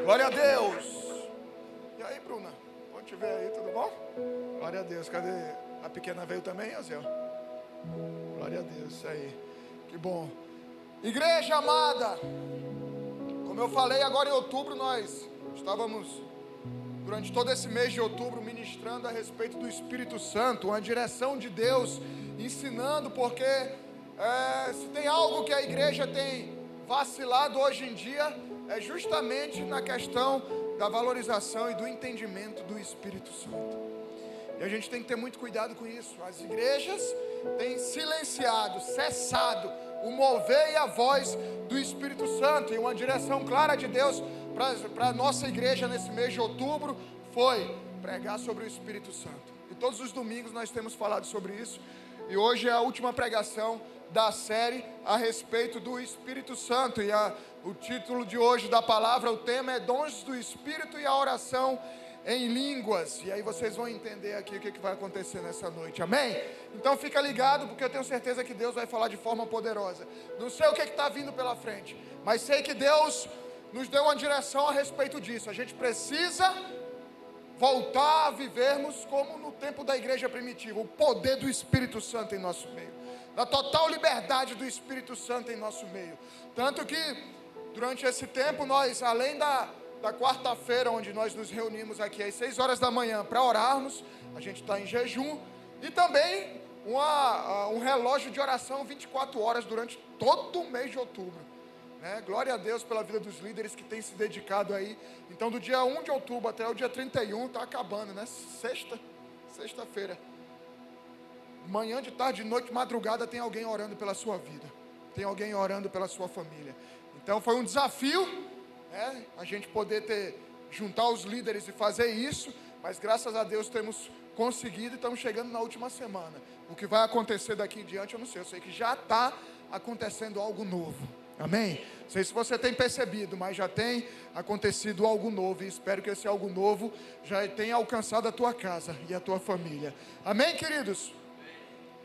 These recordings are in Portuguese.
Glória a Deus. E aí, Bruna? Bom te ver aí, tudo bom? Glória a Deus. Cadê? A pequena veio também, Azel? Glória a Deus, isso aí. Que bom. Igreja amada, como eu falei, agora em outubro nós estávamos, durante todo esse mês de outubro, ministrando a respeito do Espírito Santo, uma direção de Deus, ensinando, porque se tem algo que a igreja tem vacilado hoje em dia, é justamente na questão da valorização e do entendimento do Espírito Santo. E a gente tem que ter muito cuidado com isso. As igrejas têm silenciado, cessado o mover e a voz do Espírito Santo. E uma direção clara de Deus para a nossa igreja nesse mês de outubro foi pregar sobre o Espírito Santo. E todos os domingos nós temos falado sobre isso. E hoje é a última pregação da série a respeito do Espírito Santo. E o título de hoje da palavra, o tema é Dons do Espírito e a Oração em Línguas. E aí vocês vão entender aqui o que vai acontecer nessa noite, amém? Então fica ligado, porque eu tenho certeza que Deus vai falar de forma poderosa. Não sei o que está vindo pela frente, mas sei que Deus nos deu uma direção a respeito disso. A gente precisa voltar a vivermos como no tempo da igreja primitiva, o poder do Espírito Santo em nosso meio, da total liberdade do Espírito Santo em nosso meio. Tanto que durante esse tempo nós, além da quarta-feira, onde nós nos reunimos aqui às 6 horas da manhã para orarmos, a gente está em jejum, e também um relógio de oração 24 horas durante todo o mês de outubro, né? Glória a Deus pela vida dos líderes que têm se dedicado aí. Então do dia 1 de outubro até o dia 31, está acabando, né? Sexta-feira, manhã, de tarde, de noite, madrugada, tem alguém orando pela sua vida, tem alguém orando pela sua família. Então foi um desafio, a gente poder juntar os líderes e fazer isso, mas graças a Deus temos conseguido e estamos chegando na última semana. O que vai acontecer daqui em diante eu não sei, eu sei que já está acontecendo algo novo, amém? Não sei se você tem percebido, mas já tem acontecido algo novo, e espero que esse algo novo já tenha alcançado a tua casa e a tua família, amém, queridos?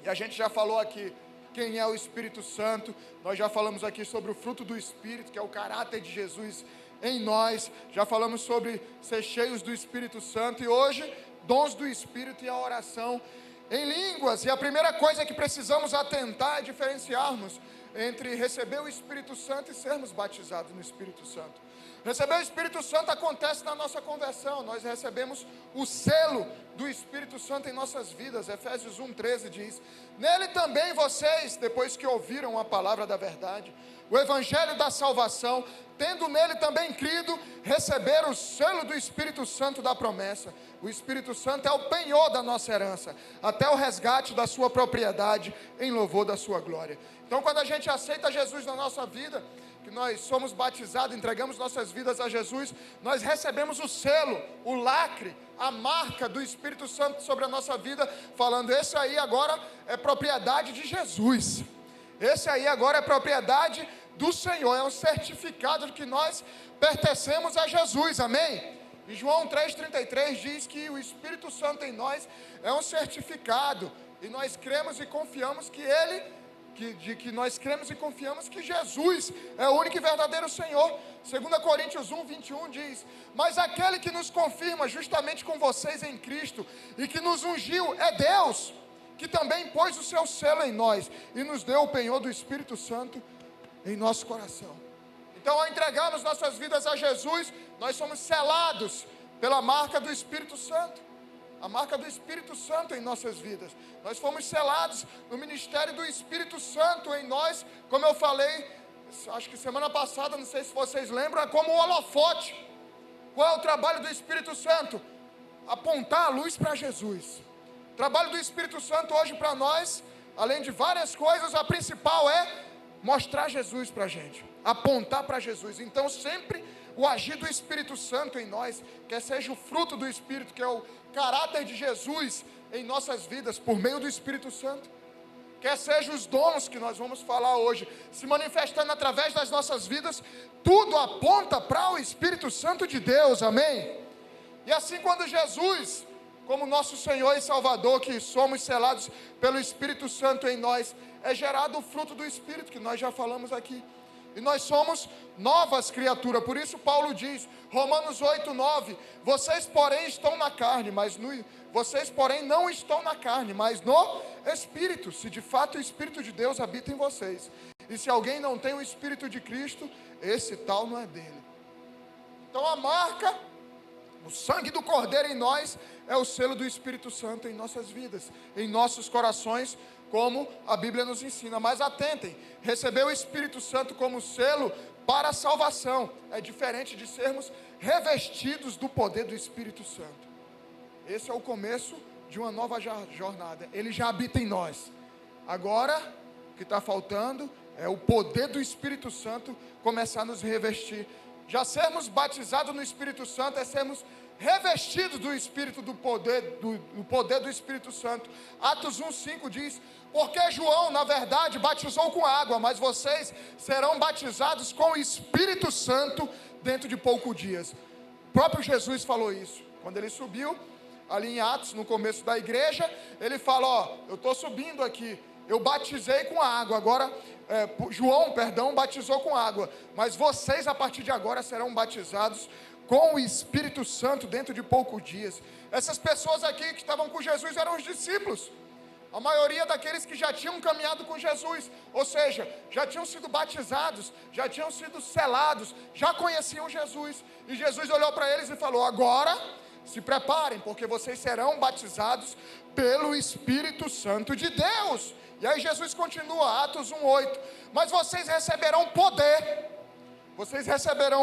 E a gente já falou aqui quem é o Espírito Santo, nós já falamos aqui sobre o fruto do Espírito, que é o caráter de Jesus em nós, já falamos sobre ser cheios do Espírito Santo, e hoje, dons do Espírito e a oração em línguas. E a primeira coisa que precisamos atentar é diferenciarmos entre receber o Espírito Santo e sermos batizados no Espírito Santo. Receber o Espírito Santo acontece na nossa conversão, nós recebemos o selo do Espírito Santo em nossas vidas. Efésios 1:13 diz: nele também vocês, depois que ouviram a palavra da verdade, o evangelho da salvação, tendo nele também crido, receberam o selo do Espírito Santo da promessa. O Espírito Santo é o penhor da nossa herança, até o resgate da sua propriedade, em louvor da sua glória. Então quando a gente aceita Jesus na nossa vida, que nós somos batizados, entregamos nossas vidas a Jesus, nós recebemos o selo, o lacre, a marca do Espírito Santo sobre a nossa vida, falando: esse aí agora é propriedade de Jesus, esse aí agora é propriedade do Senhor, é um certificado de que nós pertencemos a Jesus, amém? E João 3,33 diz que o Espírito Santo em nós é um certificado, e nós cremos e confiamos que nós cremos e confiamos que Jesus é o único e verdadeiro Senhor. 2 Coríntios 1:21 diz: mas aquele que nos confirma justamente com vocês em Cristo, e que nos ungiu, é Deus, que também pôs o seu selo em nós, e nos deu o penhor do Espírito Santo em nosso coração. Então, ao entregarmos nossas vidas a Jesus, nós somos selados pela marca do Espírito Santo, a marca do Espírito Santo em nossas vidas. Nós fomos selados no ministério do Espírito Santo em nós, como eu falei, acho que semana passada, não sei se vocês lembram, é como um holofote. Qual é o trabalho do Espírito Santo? Apontar a luz para Jesus. O trabalho do Espírito Santo hoje para nós, além de várias coisas, a principal é mostrar Jesus para a gente, apontar para Jesus. Então sempre o agir do Espírito Santo em nós, quer seja o fruto do Espírito, que é o caráter de Jesus em nossas vidas por meio do Espírito Santo, quer seja os dons que nós vamos falar hoje, se manifestando através das nossas vidas, tudo aponta para o Espírito Santo de Deus, amém? E assim, quando Jesus, como nosso Senhor e Salvador, que somos selados pelo Espírito Santo em nós, é gerado o fruto do Espírito, que nós já falamos aqui. E nós somos novas criaturas. Por isso Paulo diz, Romanos 8:9, vocês porém estão na carne, vocês porém não estão na carne, mas no Espírito, se de fato o Espírito de Deus habita em vocês. E se alguém não tem o Espírito de Cristo, esse tal não é dele. Então a marca, o sangue do Cordeiro em nós, é o selo do Espírito Santo em nossas vidas, em nossos corações, como a Bíblia nos ensina. Mas atentem, receber o Espírito Santo como selo para a salvação é diferente de sermos revestidos do poder do Espírito Santo. Esse é o começo de uma nova jornada. Ele já habita em nós. Agora, o que está faltando é o poder do Espírito Santo começar a nos revestir. Já sermos batizados no Espírito Santo é sermos revestidos do Espírito, do poder do Espírito Santo. Atos 1:5 diz, porque João, na verdade, batizou com água, mas vocês serão batizados com o Espírito Santo dentro de poucos dias. O próprio Jesus falou isso, quando ele subiu, ali em Atos, no começo da igreja, ele fala, eu estou subindo aqui, eu batizei com água, agora, João batizou com água, mas vocês a partir de agora serão batizados com o Espírito Santo dentro de poucos dias. Essas pessoas aqui que estavam com Jesus eram os discípulos, a maioria daqueles que já tinham caminhado com Jesus, ou seja, já tinham sido batizados, já tinham sido selados, já conheciam Jesus, e Jesus olhou para eles e falou, agora se preparem, porque vocês serão batizados pelo Espírito Santo de Deus. E aí Jesus continua, Atos 1:8, mas vocês receberão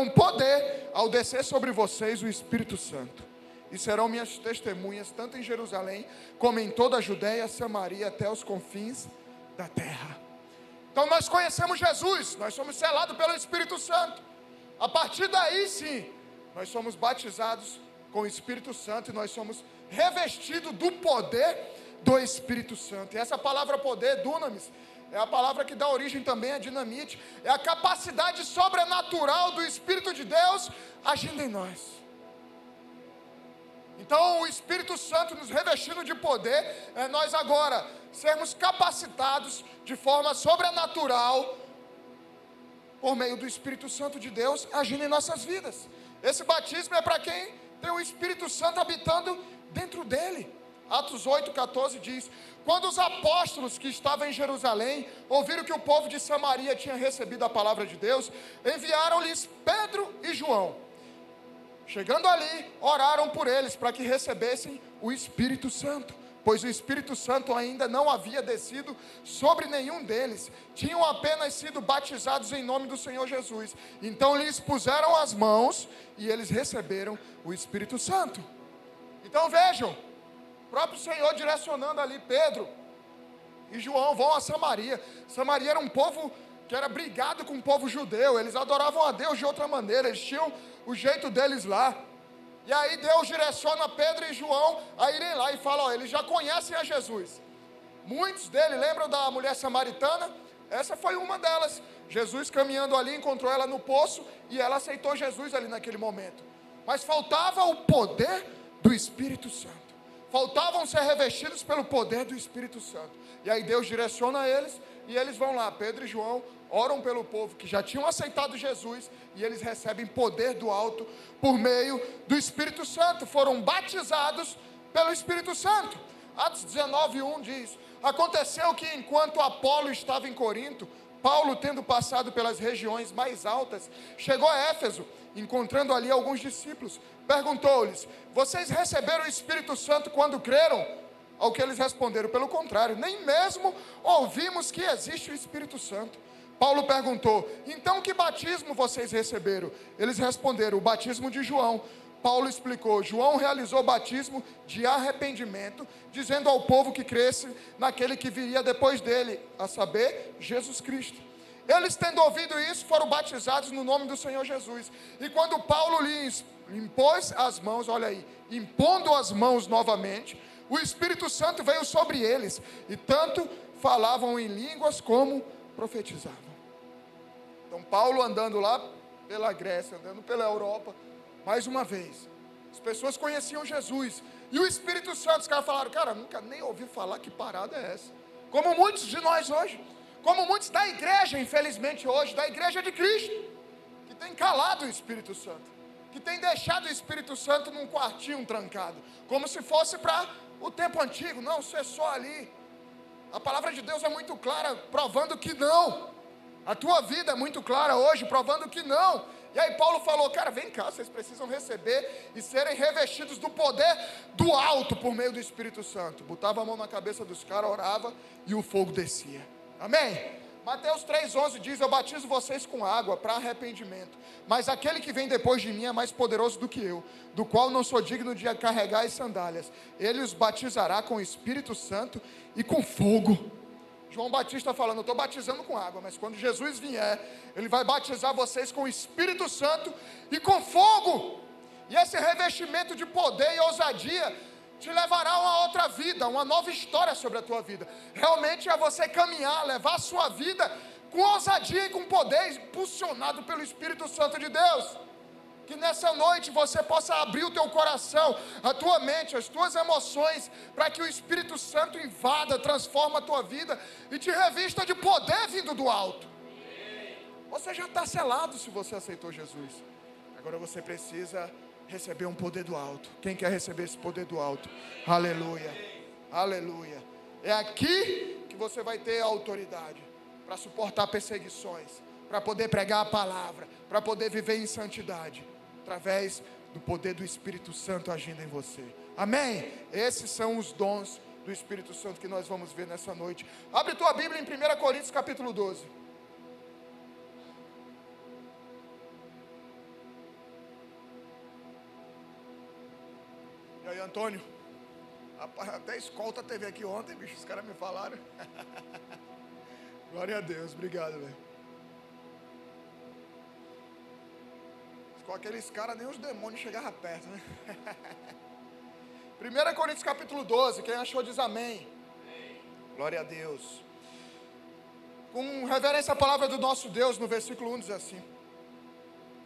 poder ao descer sobre vocês o Espírito Santo, e serão minhas testemunhas, tanto em Jerusalém, como em toda a Judéia, Samaria, até os confins da terra. Então nós conhecemos Jesus, nós somos selados pelo Espírito Santo, a partir daí sim, nós somos batizados com o Espírito Santo, e nós somos revestidos do poder do Espírito Santo. E essa palavra poder, dunamis, é a palavra que dá origem também a dinamite, é a capacidade sobrenatural do Espírito de Deus agindo em nós. Então o Espírito Santo nos revestindo de poder, é nós agora sermos capacitados de forma sobrenatural, por meio do Espírito Santo de Deus agindo em nossas vidas. Esse batismo é para quem tem o Espírito Santo habitando dentro dele. Atos 8:14 diz, quando os apóstolos que estavam em Jerusalém ouviram que o povo de Samaria tinha recebido a palavra de Deus, enviaram-lhes Pedro e João. Chegando ali, oraram por eles para que recebessem o Espírito Santo, pois o Espírito Santo ainda não havia descido sobre nenhum deles, tinham apenas sido batizados em nome do Senhor Jesus. Então lhes puseram as mãos e eles receberam o Espírito Santo. Então vejam, o próprio Senhor direcionando ali Pedro e João, vão a Samaria. Samaria era um povo que era brigado com o povo judeu, eles adoravam a Deus de outra maneira, eles tinham o jeito deles lá. E aí Deus direciona Pedro e João a irem lá e fala, eles já conhecem a Jesus. Muitos deles, lembram da mulher samaritana? Essa foi uma delas. Jesus caminhando ali, encontrou ela no poço e ela aceitou Jesus ali naquele momento. Mas faltava o poder do Espírito Santo. Faltavam ser revestidos pelo poder do Espírito Santo. E aí Deus direciona eles e eles vão lá, Pedro e João, oram pelo povo que já tinham aceitado Jesus, e eles recebem poder do alto por meio do Espírito Santo, foram batizados pelo Espírito Santo. Atos 19:1 diz, aconteceu que enquanto Apolo estava em Corinto, Paulo, tendo passado pelas regiões mais altas, chegou a Éfeso, encontrando ali alguns discípulos, perguntou-lhes, vocês receberam o Espírito Santo quando creram? Ao que eles responderam, pelo contrário, nem mesmo ouvimos que existe o Espírito Santo. Paulo perguntou, então que batismo vocês receberam? Eles responderam, o batismo de João. Paulo explicou, João realizou o batismo de arrependimento, dizendo ao povo que cresce naquele que viria depois dele, a saber, Jesus Cristo. Eles, tendo ouvido isso, foram batizados no nome do Senhor Jesus. E quando Paulo lhes impôs as mãos, olha aí, impondo as mãos novamente, o Espírito Santo veio sobre eles, e tanto falavam em línguas como profetizavam. Então Paulo andando lá pela Grécia, andando pela Europa, mais uma vez, as pessoas conheciam Jesus, e o Espírito Santo, os caras falaram, cara, nunca nem ouvi falar, que parada é essa? Como muitos de nós hoje, Como muitos da igreja, infelizmente hoje, da igreja de Cristo, que tem calado o Espírito Santo, que tem deixado o Espírito Santo num quartinho trancado, como se fosse para o tempo antigo. Não, isso é só ali. A palavra de Deus é muito clara, provando que não. A tua vida é muito clara hoje, provando que não. E aí Paulo falou, cara, vem cá, vocês precisam receber e serem revestidos do poder do alto por meio do Espírito Santo. Botava a mão na cabeça dos caras, orava e o fogo descia. Amém? Mateus 3,11 diz, eu batizo vocês com água para arrependimento, mas aquele que vem depois de mim é mais poderoso do que eu, do qual não sou digno de carregar as sandálias. Ele os batizará com o Espírito Santo e com fogo. João Batista falando, eu estou batizando com água, mas quando Jesus vier, Ele vai batizar vocês com o Espírito Santo e com fogo. E esse revestimento de poder e ousadia te levará a uma outra vida, uma nova história sobre a tua vida. Realmente é você caminhar, levar a sua vida com ousadia e com poder, impulsionado pelo Espírito Santo de Deus. Que nessa noite você possa abrir o teu coração, a tua mente, as tuas emoções, para que o Espírito Santo invada, transforma a tua vida e te revista de poder vindo do alto. Você já está selado se você aceitou Jesus. Agora você precisa receber um poder do alto. Quem quer receber esse poder do alto? Aleluia, aleluia. É aqui que você vai ter a autoridade para suportar perseguições, para poder pregar a palavra, para poder viver em santidade, através do poder do Espírito Santo agindo em você. Amém? Esses são os dons do Espírito Santo que nós vamos ver nessa noite. Abre tua Bíblia em 1 Coríntios capítulo 12. E aí, Antônio? Rapaz, até escolta teve aqui ontem, bicho, os caras me falaram. Glória a Deus, obrigado, velho. Com aqueles caras, nem os demônios chegavam perto, né? 1 Coríntios capítulo 12, quem achou diz amém. Glória a Deus. Com reverência à palavra do nosso Deus, no versículo 1 diz assim: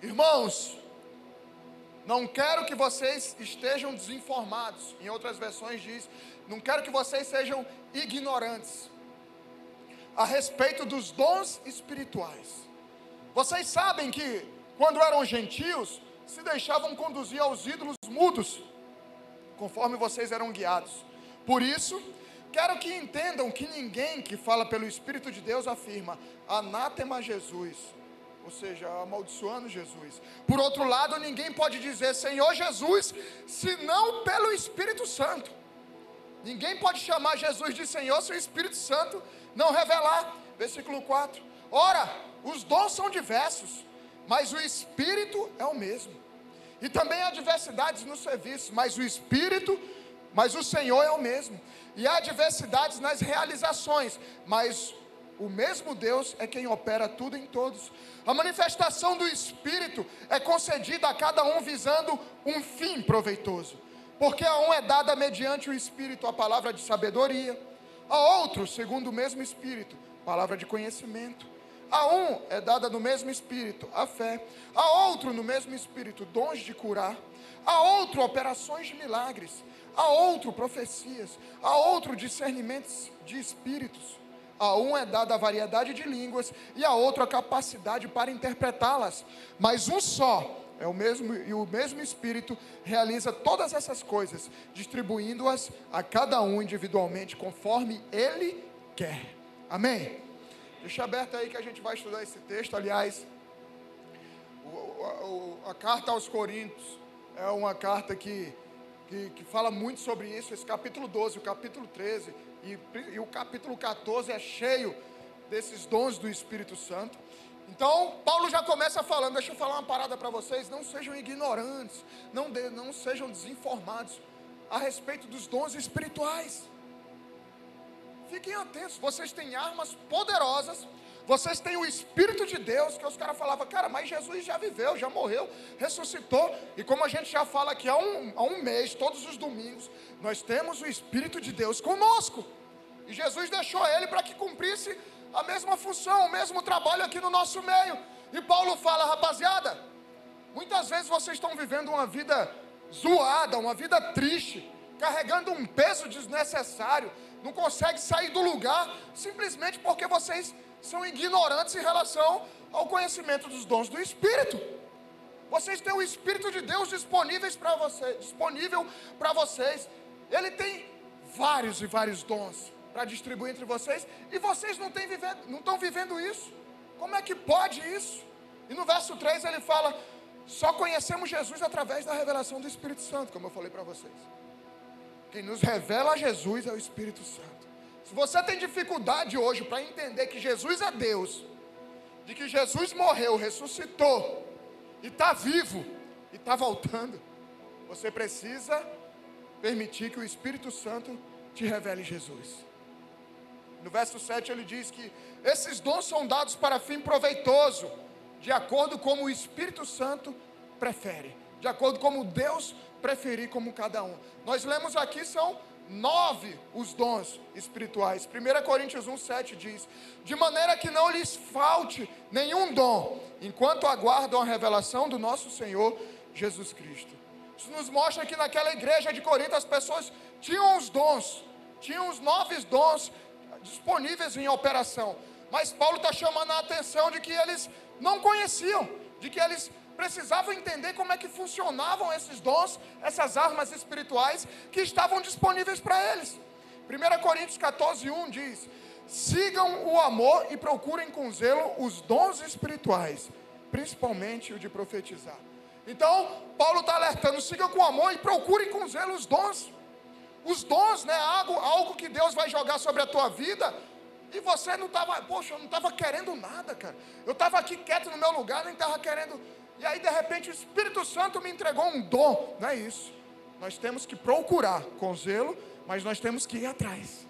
irmãos, não quero que vocês estejam desinformados. Em outras versões diz, não quero que vocês sejam ignorantes a respeito dos dons espirituais. Vocês sabem que quando eram gentios, se deixavam conduzir aos ídolos mudos, conforme vocês eram guiados. Por isso, quero que entendam que ninguém que fala pelo Espírito de Deus afirma, anátema Jesus, ou seja, amaldiçoando Jesus. Por outro lado, ninguém pode dizer Senhor Jesus, senão pelo Espírito Santo. Ninguém pode chamar Jesus de Senhor se o Espírito Santo não revelar. Versículo 4. Ora, os dons são diversos, mas o Espírito é o mesmo. E também há diversidades no serviço, mas o Senhor é o mesmo. E há diversidades nas realizações, mas o mesmo Deus é quem opera tudo em todos. A manifestação do Espírito é concedida a cada um visando um fim proveitoso. Porque a um é dada mediante o Espírito a palavra de sabedoria, a outro, segundo o mesmo Espírito, palavra de conhecimento. A um é dada no mesmo Espírito a fé, a outro no mesmo Espírito dons de curar, a outro operações de milagres, a outro profecias, a outro discernimentos de espíritos. A um é dada a variedade de línguas e a outro a capacidade para interpretá-las. Mas um só é o mesmo, e o mesmo Espírito realiza todas essas coisas, distribuindo-as a cada um individualmente, conforme Ele quer. Amém? Deixa aberto aí que a gente vai estudar esse texto. Aliás, a carta aos Coríntios é uma carta que fala muito sobre isso. Esse capítulo 12, o capítulo 13 e o capítulo 14 é cheio desses dons do Espírito Santo. Então, Paulo já começa falando, deixa eu falar uma parada para vocês, não sejam ignorantes, não sejam desinformados a respeito dos dons espirituais. Fiquem atentos, vocês têm armas poderosas, vocês têm o Espírito de Deus, que os caras falavam, cara, mas Jesus já viveu, já morreu, ressuscitou, e como a gente já fala aqui há um mês, todos os domingos, nós temos o Espírito de Deus conosco, e Jesus deixou ele para que cumprisse a mesma função, o mesmo trabalho aqui no nosso meio. E Paulo fala, rapaziada, muitas vezes vocês estão vivendo uma vida zoada, uma vida triste, carregando um peso desnecessário, não consegue sair do lugar, simplesmente porque vocês são ignorantes em relação ao conhecimento dos dons do Espírito. Vocês têm o Espírito de Deus disponível para vocês. Ele tem vários e vários dons para distribuir entre vocês, e vocês não estão vivendo isso. Como é que pode isso? E no verso 3 ele fala: só conhecemos Jesus através da revelação do Espírito Santo, como eu falei para vocês. Quem nos revela a Jesus é o Espírito Santo. Se você tem dificuldade hoje para entender que Jesus é Deus, de que Jesus morreu, ressuscitou, e está vivo, e está voltando, você precisa permitir que o Espírito Santo te revele Jesus. No verso 7 ele diz que esses dons são dados para fim proveitoso, de acordo com o Espírito Santo prefere, de acordo com Deus preferir como cada um. Nós lemos aqui, são 9 os dons espirituais. 1 Coríntios 1:7 diz: de maneira que não lhes falte nenhum dom, enquanto aguardam a revelação do nosso Senhor Jesus Cristo. Isso nos mostra que naquela igreja de Corinto as pessoas tinham os dons, tinham os 9 dons disponíveis em operação, mas Paulo está chamando a atenção de que eles não conheciam, de que eles precisavam entender como é que funcionavam esses dons, essas armas espirituais que estavam disponíveis para eles. 1 Coríntios 14:1 diz: sigam o amor e procurem com zelo os dons espirituais, principalmente o de profetizar. Então Paulo está alertando: sigam com amor e procurem com zelo os dons. Os dons, né, algo que Deus vai jogar sobre a tua vida, e você não estava, poxa, eu não estava querendo nada, cara. Eu estava aqui quieto no meu lugar, nem estava querendo. E aí de repente o Espírito Santo me entregou um dom. Não é isso. Nós temos que procurar com zelo, mas nós temos que ir atrás.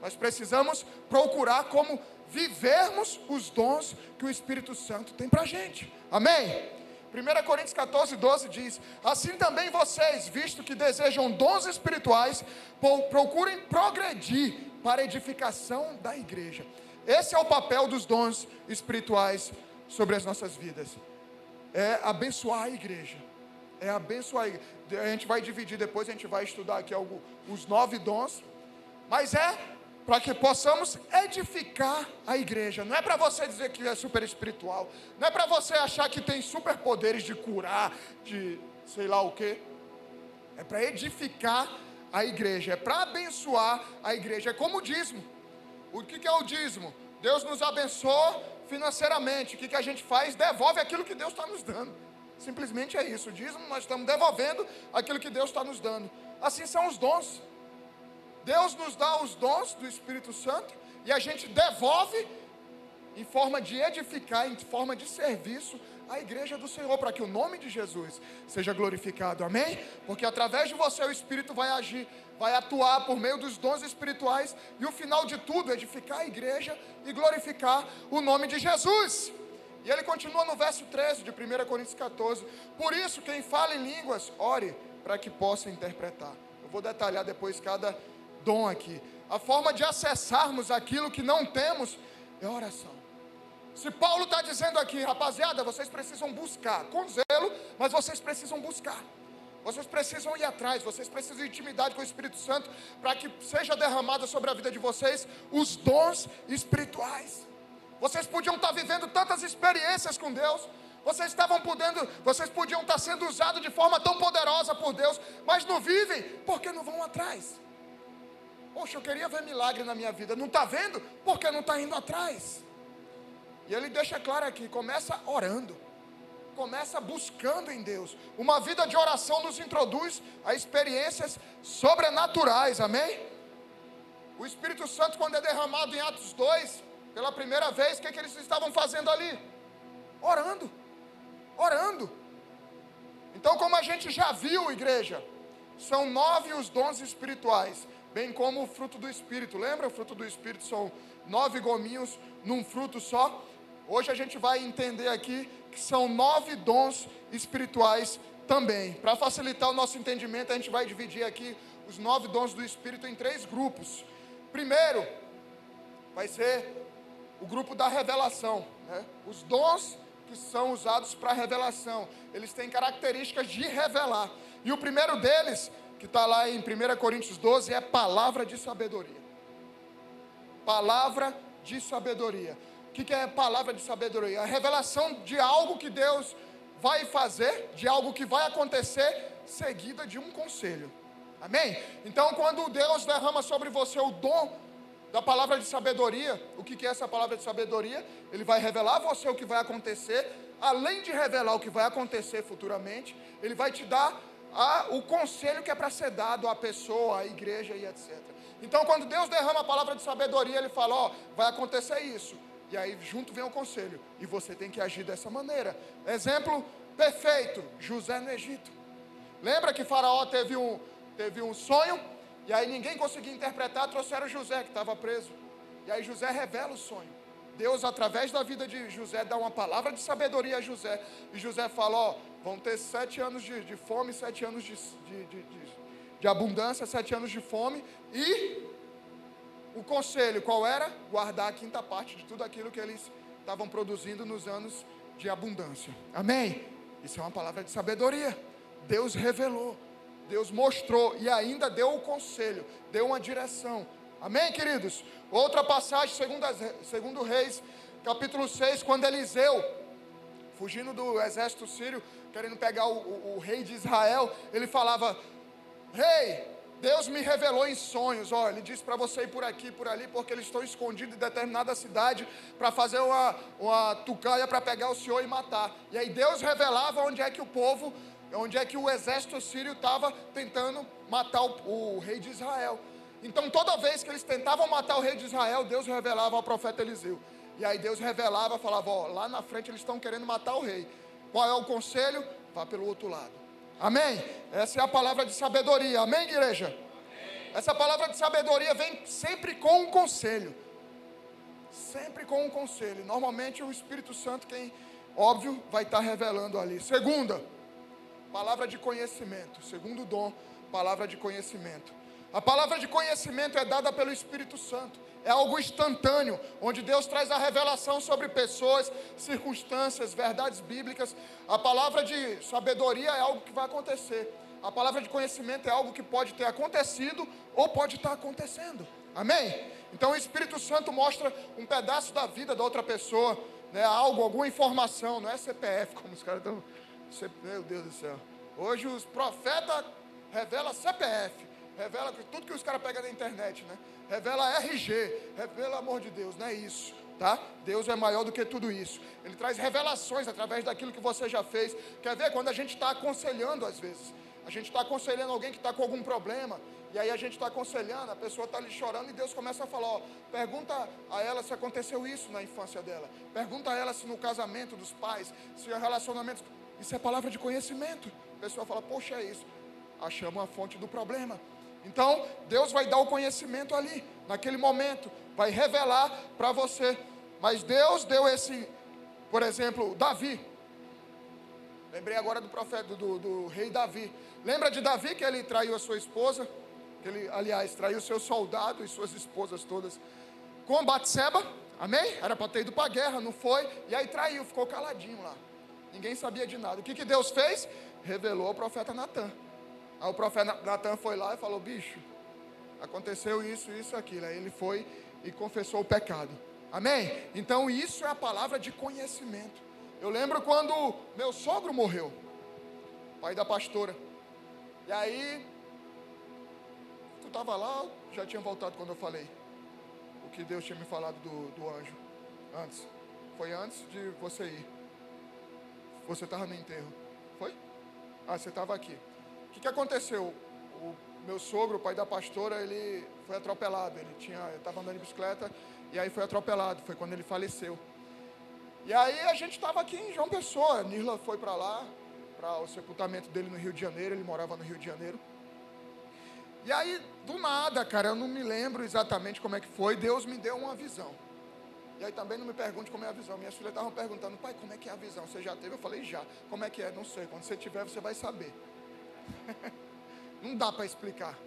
Nós precisamos procurar como vivermos os dons que o Espírito Santo tem para a gente. Amém? 1 Coríntios 14:12 diz: assim também vocês, visto que desejam dons espirituais, procurem progredir para a edificação da igreja. Esse é o papel dos dons espirituais sobre as nossas vidas. É abençoar a igreja. É abençoar a igreja. A gente vai dividir depois, a gente vai estudar aqui os 9 dons. Mas é para que possamos edificar a igreja. Não é para você dizer que é super espiritual. Não é para você achar que tem superpoderes de curar, de sei lá o quê. É para edificar a igreja. É para abençoar a igreja. É como o dízimo. O que é o dízimo? Deus nos abençoa financeiramente. O que a gente faz? Devolve aquilo que Deus está nos dando. Simplesmente é isso. O dízimo, nós estamos devolvendo aquilo que Deus está nos dando. Assim são os dons. Deus nos dá os dons do Espírito Santo e a gente devolve em forma de edificar, em forma de serviço a igreja do Senhor, para que o nome de Jesus seja glorificado, amém? Porque através de você o Espírito vai agir, vai atuar por meio dos dons espirituais, e o final de tudo, edificar a igreja e glorificar o nome de Jesus. E ele continua no verso 13 de 1 Coríntios 14: por isso quem fala em línguas, ore para que possa interpretar. Eu vou detalhar depois cada dom aqui. A forma de acessarmos aquilo que não temos é oração. Se Paulo está dizendo aqui, rapaziada, vocês precisam buscar com zelo, mas vocês precisam buscar. Vocês precisam ir atrás, vocês precisam de intimidade com o Espírito Santo, para que seja derramada sobre a vida de vocês os dons espirituais. Vocês podiam estar vivendo tantas experiências com Deus, vocês podiam estar sendo usados de forma tão poderosa por Deus, mas não vivem porque não vão atrás. Poxa, eu queria ver milagre na minha vida. Não está vendo? Porque não está indo atrás. E ele deixa claro aqui: começa orando, começa buscando em Deus. Uma vida de oração nos introduz a experiências sobrenaturais, amém? O Espírito Santo, quando é derramado em Atos 2, pela primeira vez, o que eles estavam fazendo ali? Orando. Então, como a gente já viu, igreja, são 9 os dons espirituais, bem como o fruto do Espírito. Lembra? O fruto do Espírito são 9 gominhos num fruto só. Hoje a gente vai entender aqui que são 9 dons espirituais também. Para facilitar o nosso entendimento, a gente vai dividir aqui os 9 dons do Espírito em 3 grupos. Primeiro, vai ser o grupo da revelação, né? Os dons que são usados para revelação, eles têm características de revelar. E o primeiro deles, que está lá em 1 Coríntios 12, é palavra de sabedoria. Palavra de sabedoria. O que é palavra de sabedoria? A revelação de algo que Deus vai fazer, de algo que vai acontecer, seguida de um conselho. Amém? Então, quando Deus derrama sobre você o dom da palavra de sabedoria, o que é essa palavra de sabedoria? Ele vai revelar a você o que vai acontecer, além de revelar o que vai acontecer futuramente, ele vai te dar o conselho que é para ser dado à pessoa, à igreja e etc. Então, quando Deus derrama a palavra de sabedoria, ele fala, ó, vai acontecer isso. E aí junto vem o conselho, e você tem que agir dessa maneira. Exemplo perfeito, José no Egito. Lembra que Faraó teve um sonho, e aí ninguém conseguia interpretar, trouxeram José que estava preso. E aí José revela o sonho. Deus, através da vida de José, dá uma palavra de sabedoria a José. E José fala, ó, vão ter 7 anos de fome, 7 anos de abundância, 7 anos de fome. E o conselho qual era? Guardar a 5ª parte de tudo aquilo que eles estavam produzindo nos anos de abundância. Amém? Isso é uma palavra de sabedoria. Deus revelou, Deus mostrou e ainda deu o conselho, deu uma direção. Amém, queridos? Outra passagem, segundo Reis, capítulo 6, quando Eliseu, fugindo do exército sírio, querendo pegar o rei de Israel, ele falava, rei, Deus me revelou em sonhos, ó, ele disse para você ir por aqui, por ali, porque eles estão escondidos em determinada cidade, para fazer uma tucaia para pegar o senhor e matar. E aí Deus revelava onde é que o exército sírio estava tentando matar o rei de Israel. Então toda vez que eles tentavam matar o rei de Israel, Deus revelava ao profeta Eliseu. E aí Deus revelava, falava, ó, lá na frente eles estão querendo matar o rei. Qual é o conselho? Vá pelo outro lado. Amém? Essa é a palavra de sabedoria. Amém, igreja? Amém. Essa palavra de sabedoria vem sempre com um conselho. Sempre com um conselho. Normalmente o Espírito Santo, óbvio, vai estar revelando ali. Segunda, palavra de conhecimento. Segundo dom, palavra de conhecimento. A palavra de conhecimento é dada pelo Espírito Santo. É algo instantâneo, onde Deus traz a revelação sobre pessoas, circunstâncias, verdades bíblicas. A palavra de sabedoria é algo que vai acontecer. A palavra de conhecimento é algo que pode ter acontecido ou pode estar acontecendo. Amém? Então o Espírito Santo mostra um pedaço da vida da outra pessoa, né? Alguma informação, não é CPF, como os caras estão... Meu Deus do céu. Hoje os profetas revelam CPF. Revela tudo que os caras pegam na internet, né? Revela RG, pelo amor de Deus, não é isso, tá? Deus é maior do que tudo isso. Ele traz revelações através daquilo que você já fez. Quer ver? Quando a gente está aconselhando às vezes, a gente está aconselhando alguém que está com algum problema, e aí a gente está aconselhando, a pessoa está ali chorando e Deus começa a falar, ó, pergunta a ela se aconteceu isso na infância dela, pergunta a ela se no casamento dos pais, se o relacionamento, isso é palavra de conhecimento. A pessoa fala, poxa, é isso, achamos a fonte do problema. Então, Deus vai dar o conhecimento ali, naquele momento, vai revelar para você. Mas Deus deu por exemplo, Davi. Lembrei agora do profeta, do rei Davi. Lembra de Davi que ele traiu a sua esposa? Que ele, aliás, traiu seus soldados e suas esposas todas com Batseba, amém? Era para ter ido para a guerra, não foi? E aí traiu, ficou caladinho lá. Ninguém sabia de nada. O que Deus fez? Revelou ao profeta Natan. Aí o profeta Natan foi lá e falou, bicho, aconteceu isso, isso, aquilo. Aí ele foi e confessou o pecado. Amém? Então isso é a palavra de conhecimento. Eu lembro quando meu sogro morreu, pai da pastora. E aí, tu estava lá, já tinha voltado quando eu falei o que Deus tinha me falado do anjo. Antes. Foi antes de você ir. Você estava no enterro. Foi? Ah, você estava aqui. O que aconteceu? O meu sogro, o pai da pastora, ele foi atropelado. Ele estava andando de bicicleta e aí foi atropelado. Foi quando ele faleceu. E aí a gente estava aqui em João Pessoa. A Nirla foi para lá, para o sepultamento dele no Rio de Janeiro. Ele morava no Rio de Janeiro. E aí, do nada, cara, eu não me lembro exatamente como é que foi. Deus me deu uma visão. E aí também não me pergunte como é a visão. Minhas filhas estavam perguntando, pai, como é que é a visão? Você já teve? Eu falei, já. Como é que é? Não sei. Quando você tiver, você vai saber. Não dá para explicar.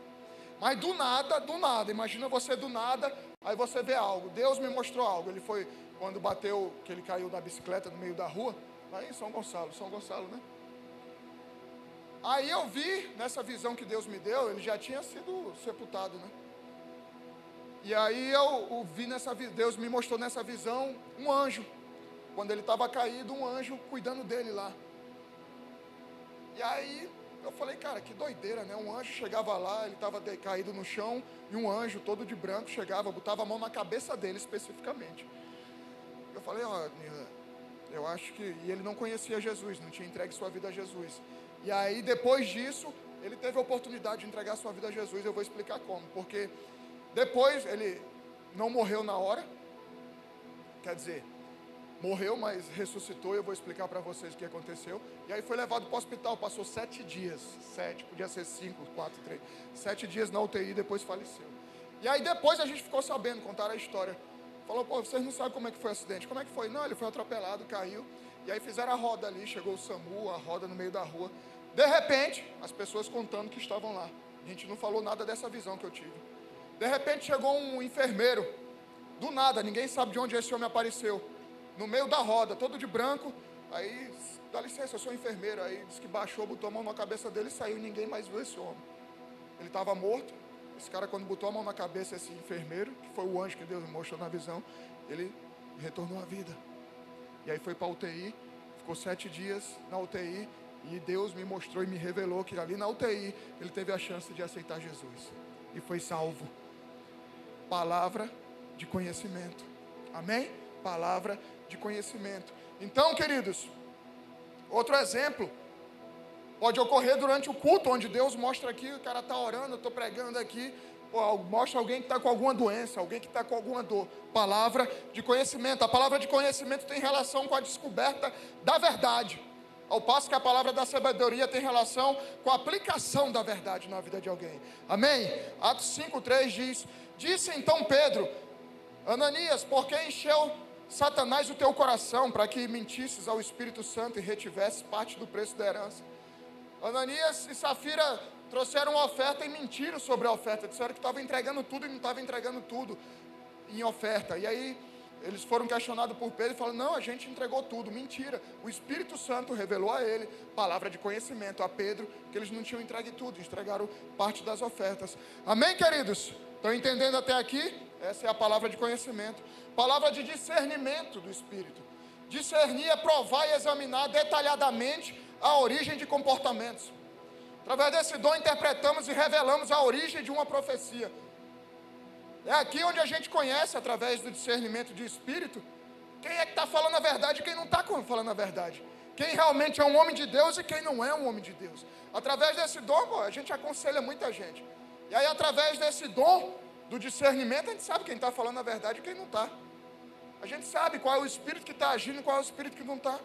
Mas do nada, imagina você do nada, aí você vê algo. Deus me mostrou algo. Ele foi quando bateu, que ele caiu da bicicleta no meio da rua, lá em São Gonçalo, né? Aí eu vi, nessa visão que Deus me deu, ele já tinha sido sepultado, né? E aí eu vi Deus me mostrou nessa visão um anjo. Quando ele estava caído, um anjo cuidando dele lá. E aí eu falei, cara, que doideira, né? Um anjo chegava lá, ele estava caído no chão, e um anjo todo de branco chegava, botava a mão na cabeça dele especificamente. Eu falei, ó, eu acho que... E ele não conhecia Jesus, não tinha entregue sua vida a Jesus. E aí depois disso, ele teve a oportunidade de entregar sua vida a Jesus. Eu vou explicar como. Porque depois ele não morreu na hora. Quer dizer, morreu, mas ressuscitou. E eu vou explicar para vocês o que aconteceu. E aí foi levado para o hospital. Passou 7 dias. 7, podia ser 5, 4, 3. 7 dias na UTI, depois faleceu. E aí depois a gente ficou sabendo, contaram a história. Falou, pô, vocês não sabem como é que foi o acidente. Como é que foi? Não, ele foi atropelado, caiu. E aí fizeram a roda ali, chegou o SAMU, a roda no meio da rua. De repente, as pessoas contando que estavam lá. A gente não falou nada dessa visão que eu tive. De repente chegou um enfermeiro. Do nada, ninguém sabe de onde esse homem apareceu. No meio da roda, todo de branco. Aí, dá licença, eu sou enfermeiro. Aí disse que baixou, botou a mão na cabeça dele e saiu. Ninguém mais viu esse homem. Ele estava morto. Esse cara, quando botou a mão na cabeça, esse enfermeiro, que foi o anjo que Deus mostrou na visão, ele retornou à vida. E aí foi para a UTI, ficou 7 dias na UTI, e Deus me mostrou e me revelou que ali na UTI, ele teve a chance de aceitar Jesus. E foi salvo. Palavra de conhecimento. Amém? Palavra de conhecimento. Então, queridos, outro exemplo, pode ocorrer durante o culto, onde Deus mostra aqui, o cara está orando, eu estou pregando aqui, mostra alguém que está com alguma doença, alguém que está com alguma dor. Palavra de conhecimento. A palavra de conhecimento tem relação com a descoberta da verdade, ao passo que a palavra da sabedoria tem relação com a aplicação da verdade na vida de alguém. Amém? Atos 5:3 diz: disse então Pedro, Ananias, por que encheu Satanás o teu coração, para que mentisses ao Espírito Santo e retivesses parte do preço da herança? Ananias e Safira trouxeram uma oferta e mentiram sobre a oferta. Disseram que estavam entregando tudo e não estavam entregando tudo em oferta. E aí eles foram questionados por Pedro e falaram, não, a gente entregou tudo. Mentira. O Espírito Santo revelou a ele, palavra de conhecimento, a Pedro, que eles não tinham entregue tudo, entregaram parte das ofertas. Amém, queridos? Estão entendendo até aqui? Essa é a palavra de conhecimento. Palavra de discernimento do Espírito. Discernir é provar e examinar detalhadamente a origem de comportamentos. Através desse dom interpretamos e revelamos a origem de uma profecia. É aqui onde a gente conhece, através do discernimento de espírito, quem é que está falando a verdade e quem não está falando a verdade. Quem realmente é um homem de Deus e quem não é um homem de Deus. Através desse dom, a gente aconselha muita gente. E aí, através desse dom do discernimento, a gente sabe quem está falando a verdade e quem não está. A gente sabe qual é o espírito que está agindo e qual é o espírito que não está.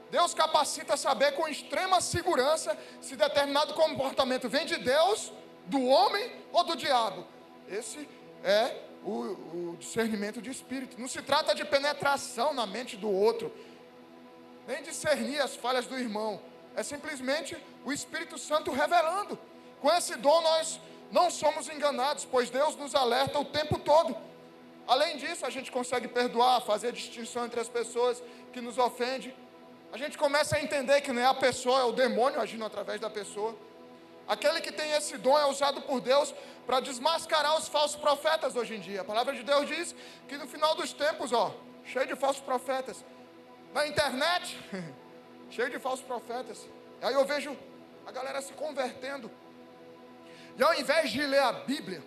Deus capacita a saber com extrema segurança se determinado comportamento vem de Deus, do homem ou do diabo. Esse é o discernimento de espírito. Não se trata de penetração na mente do outro, nem discernir as falhas do irmão. É simplesmente o Espírito Santo revelando. Com esse dom nós não somos enganados, pois Deus nos alerta o tempo todo. Além disso, a gente consegue perdoar, fazer a distinção entre as pessoas que nos ofendem. A gente começa a entender que não é a pessoa, é o demônio agindo através da pessoa. Aquele que tem esse dom é usado por Deus para desmascarar os falsos profetas hoje em dia. A palavra de Deus diz que no final dos tempos, cheio de falsos profetas. Na internet, cheio de falsos profetas. Aí eu vejo a galera se convertendo. E ao invés de ler a Bíblia,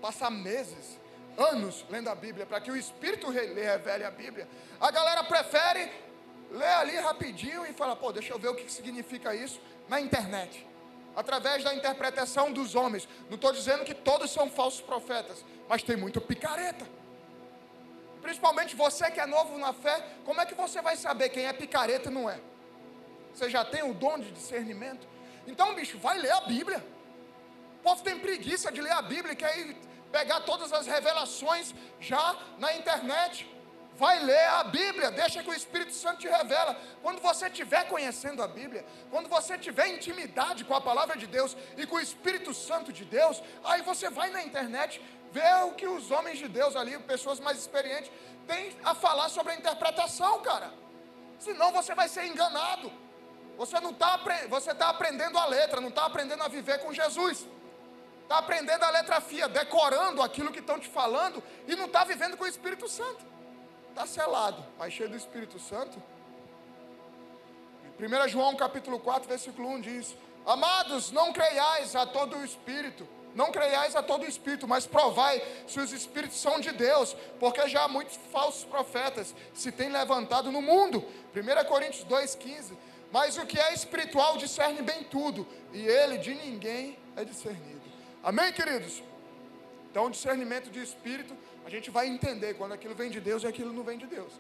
passar meses, anos lendo a Bíblia, para que o Espírito revele a Bíblia, a galera prefere ler ali rapidinho e falar, deixa eu ver o que significa isso na internet. Através da interpretação dos homens. Não estou dizendo que todos são falsos profetas, mas tem muito picareta. Principalmente você que é novo na fé, como é que você vai saber quem é picareta e não é? Você já tem o dom de discernimento? Então, bicho, vai ler a Bíblia. O povo tem preguiça de ler a Bíblia, quer ir pegar todas as revelações já na internet. Vai ler a Bíblia, deixa que o Espírito Santo te revela. Quando você estiver conhecendo a Bíblia, quando você tiver intimidade com a palavra de Deus e com o Espírito Santo de Deus, aí você vai na internet, vê o que os homens de Deus ali, pessoas mais experientes, têm a falar sobre a interpretação, cara. Senão você vai ser enganado. Você está aprendendo a letra, não está aprendendo a viver com Jesus. Está aprendendo a letra fia, decorando aquilo que estão te falando e não está vivendo com o Espírito Santo. Está selado, mas cheio do Espírito Santo. 1 João capítulo 4, versículo 1 diz: amados, não creiais a todo o Espírito, mas provai se os Espíritos são de Deus, porque já há muitos falsos profetas se têm levantado no mundo. 1 Coríntios 2,15: mas o que é espiritual discerne bem tudo, e ele de ninguém é discernido. Amém, queridos? Então, o discernimento de espírito, a gente vai entender quando aquilo vem de Deus e aquilo não vem de Deus.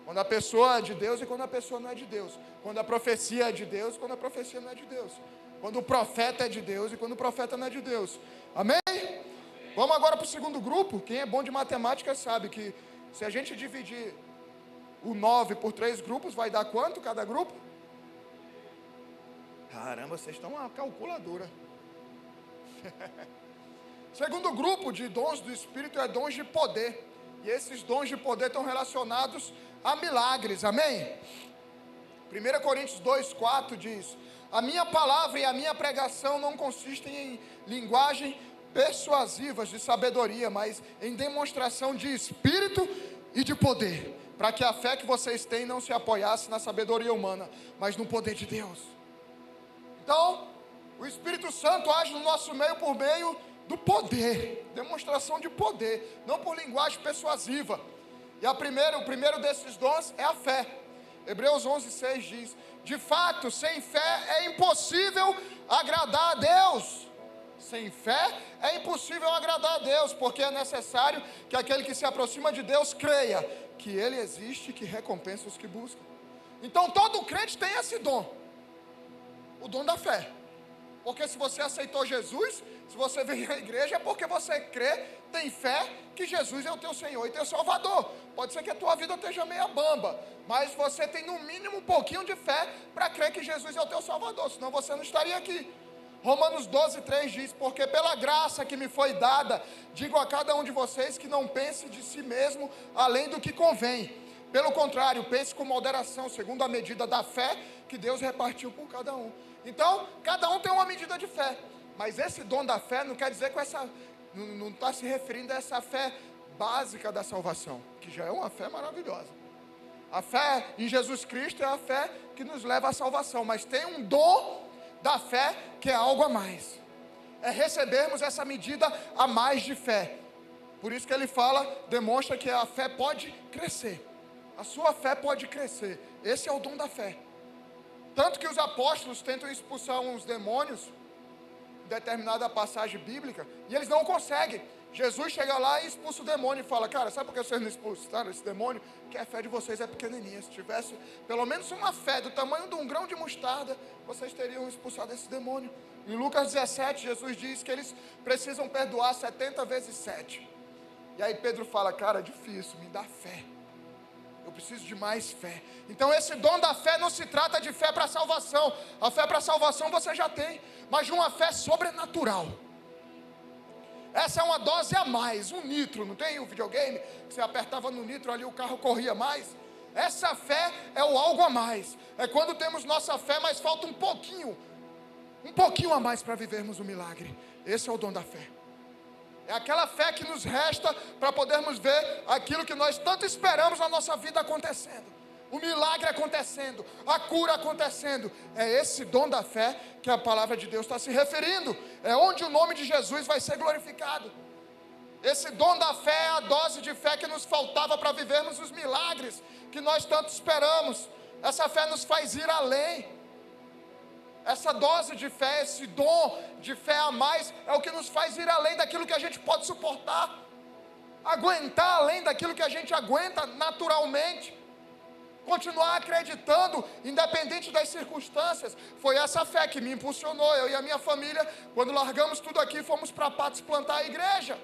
Quando a pessoa é de Deus e quando a pessoa não é de Deus. Quando a profecia é de Deus e quando a profecia não é de Deus. Quando o profeta é de Deus e quando o profeta não é de Deus. Amém? Vamos agora para o segundo grupo. Quem é bom de matemática sabe que se a gente dividir o 9 por 3 grupos, vai dar quanto cada grupo? Caramba, vocês estão uma calculadora. Segundo grupo de dons do Espírito é dons de poder. E esses dons de poder estão relacionados a milagres, amém? 1 Coríntios 2,4 diz: a minha palavra e a minha pregação não consistem em linguagem persuasivas de sabedoria, mas em demonstração de Espírito e de poder, para que a fé que vocês têm não se apoiasse na sabedoria humana, mas no poder de Deus. Então, o Espírito Santo age no nosso meio por meio do poder, demonstração de poder, não por linguagem persuasiva. E o primeiro desses dons é a fé. Hebreus 11,6 diz: de fato, sem fé é impossível agradar a Deus. Sem fé é impossível agradar a Deus, porque é necessário que aquele que se aproxima de Deus creia que Ele existe e que recompensa os que buscam. Então todo crente tem esse dom, o dom da fé. Porque se você aceitou Jesus, se você veio à igreja, é porque você crê, tem fé que Jesus é o teu Senhor e teu Salvador. Pode ser que a tua vida esteja meia bamba, mas você tem no mínimo um pouquinho de fé para crer que Jesus é o teu Salvador, senão você não estaria aqui. Romanos 12,3 diz: porque pela graça que me foi dada, digo a cada um de vocês que não pense de si mesmo além do que convém. Pelo contrário, pense com moderação, segundo a medida da fé que Deus repartiu por cada um. Então, cada um tem uma medida de fé, mas esse dom da fé não quer dizer não está se referindo a essa fé básica da salvação, que já é uma fé maravilhosa. A fé em Jesus Cristo é a fé que nos leva à salvação, mas tem um dom da fé que é algo a mais, é recebermos essa medida a mais de fé. Por isso que ele fala, demonstra que a fé pode crescer, a sua fé pode crescer. Esse é o dom da fé. Tanto que os apóstolos tentam expulsar uns demônios em determinada passagem bíblica e eles não conseguem. Jesus chega lá e expulsa o demônio e fala: cara, sabe por que vocês não expulsaram esse demônio? Que a fé de vocês é pequenininha. Se tivesse pelo menos uma fé do tamanho de um grão de mostarda, vocês teriam expulsado esse demônio. Em Lucas 17, Jesus diz que eles precisam perdoar 70 vezes 7. E aí Pedro fala: cara, é difícil, me dá fé. Eu preciso de mais fé. Então esse dom da fé não se trata de fé para salvação. A fé para salvação você já tem, mas de uma fé sobrenatural. Essa é uma dose a mais, um nitro. Não tem o videogame que você apertava no nitro ali, o carro corria mais? Essa fé é o algo a mais. É quando temos nossa fé, mas falta um pouquinho a mais para vivermos o milagre. Esse é o dom da fé. É aquela fé que nos resta para podermos ver aquilo que nós tanto esperamos na nossa vida acontecendo. O milagre acontecendo, a cura acontecendo. É esse dom da fé que a palavra de Deus está se referindo. É onde o nome de Jesus vai ser glorificado. Esse dom da fé é a dose de fé que nos faltava para vivermos os milagres que nós tanto esperamos. Essa fé nos faz ir além. Essa dose de fé, esse dom de fé a mais, é o que nos faz ir além daquilo que a gente pode suportar, aguentar além daquilo que a gente aguenta naturalmente, continuar acreditando, independente das circunstâncias. Foi essa fé que me impulsionou, eu e a minha família, quando largamos tudo aqui, fomos para Patos plantar a igreja.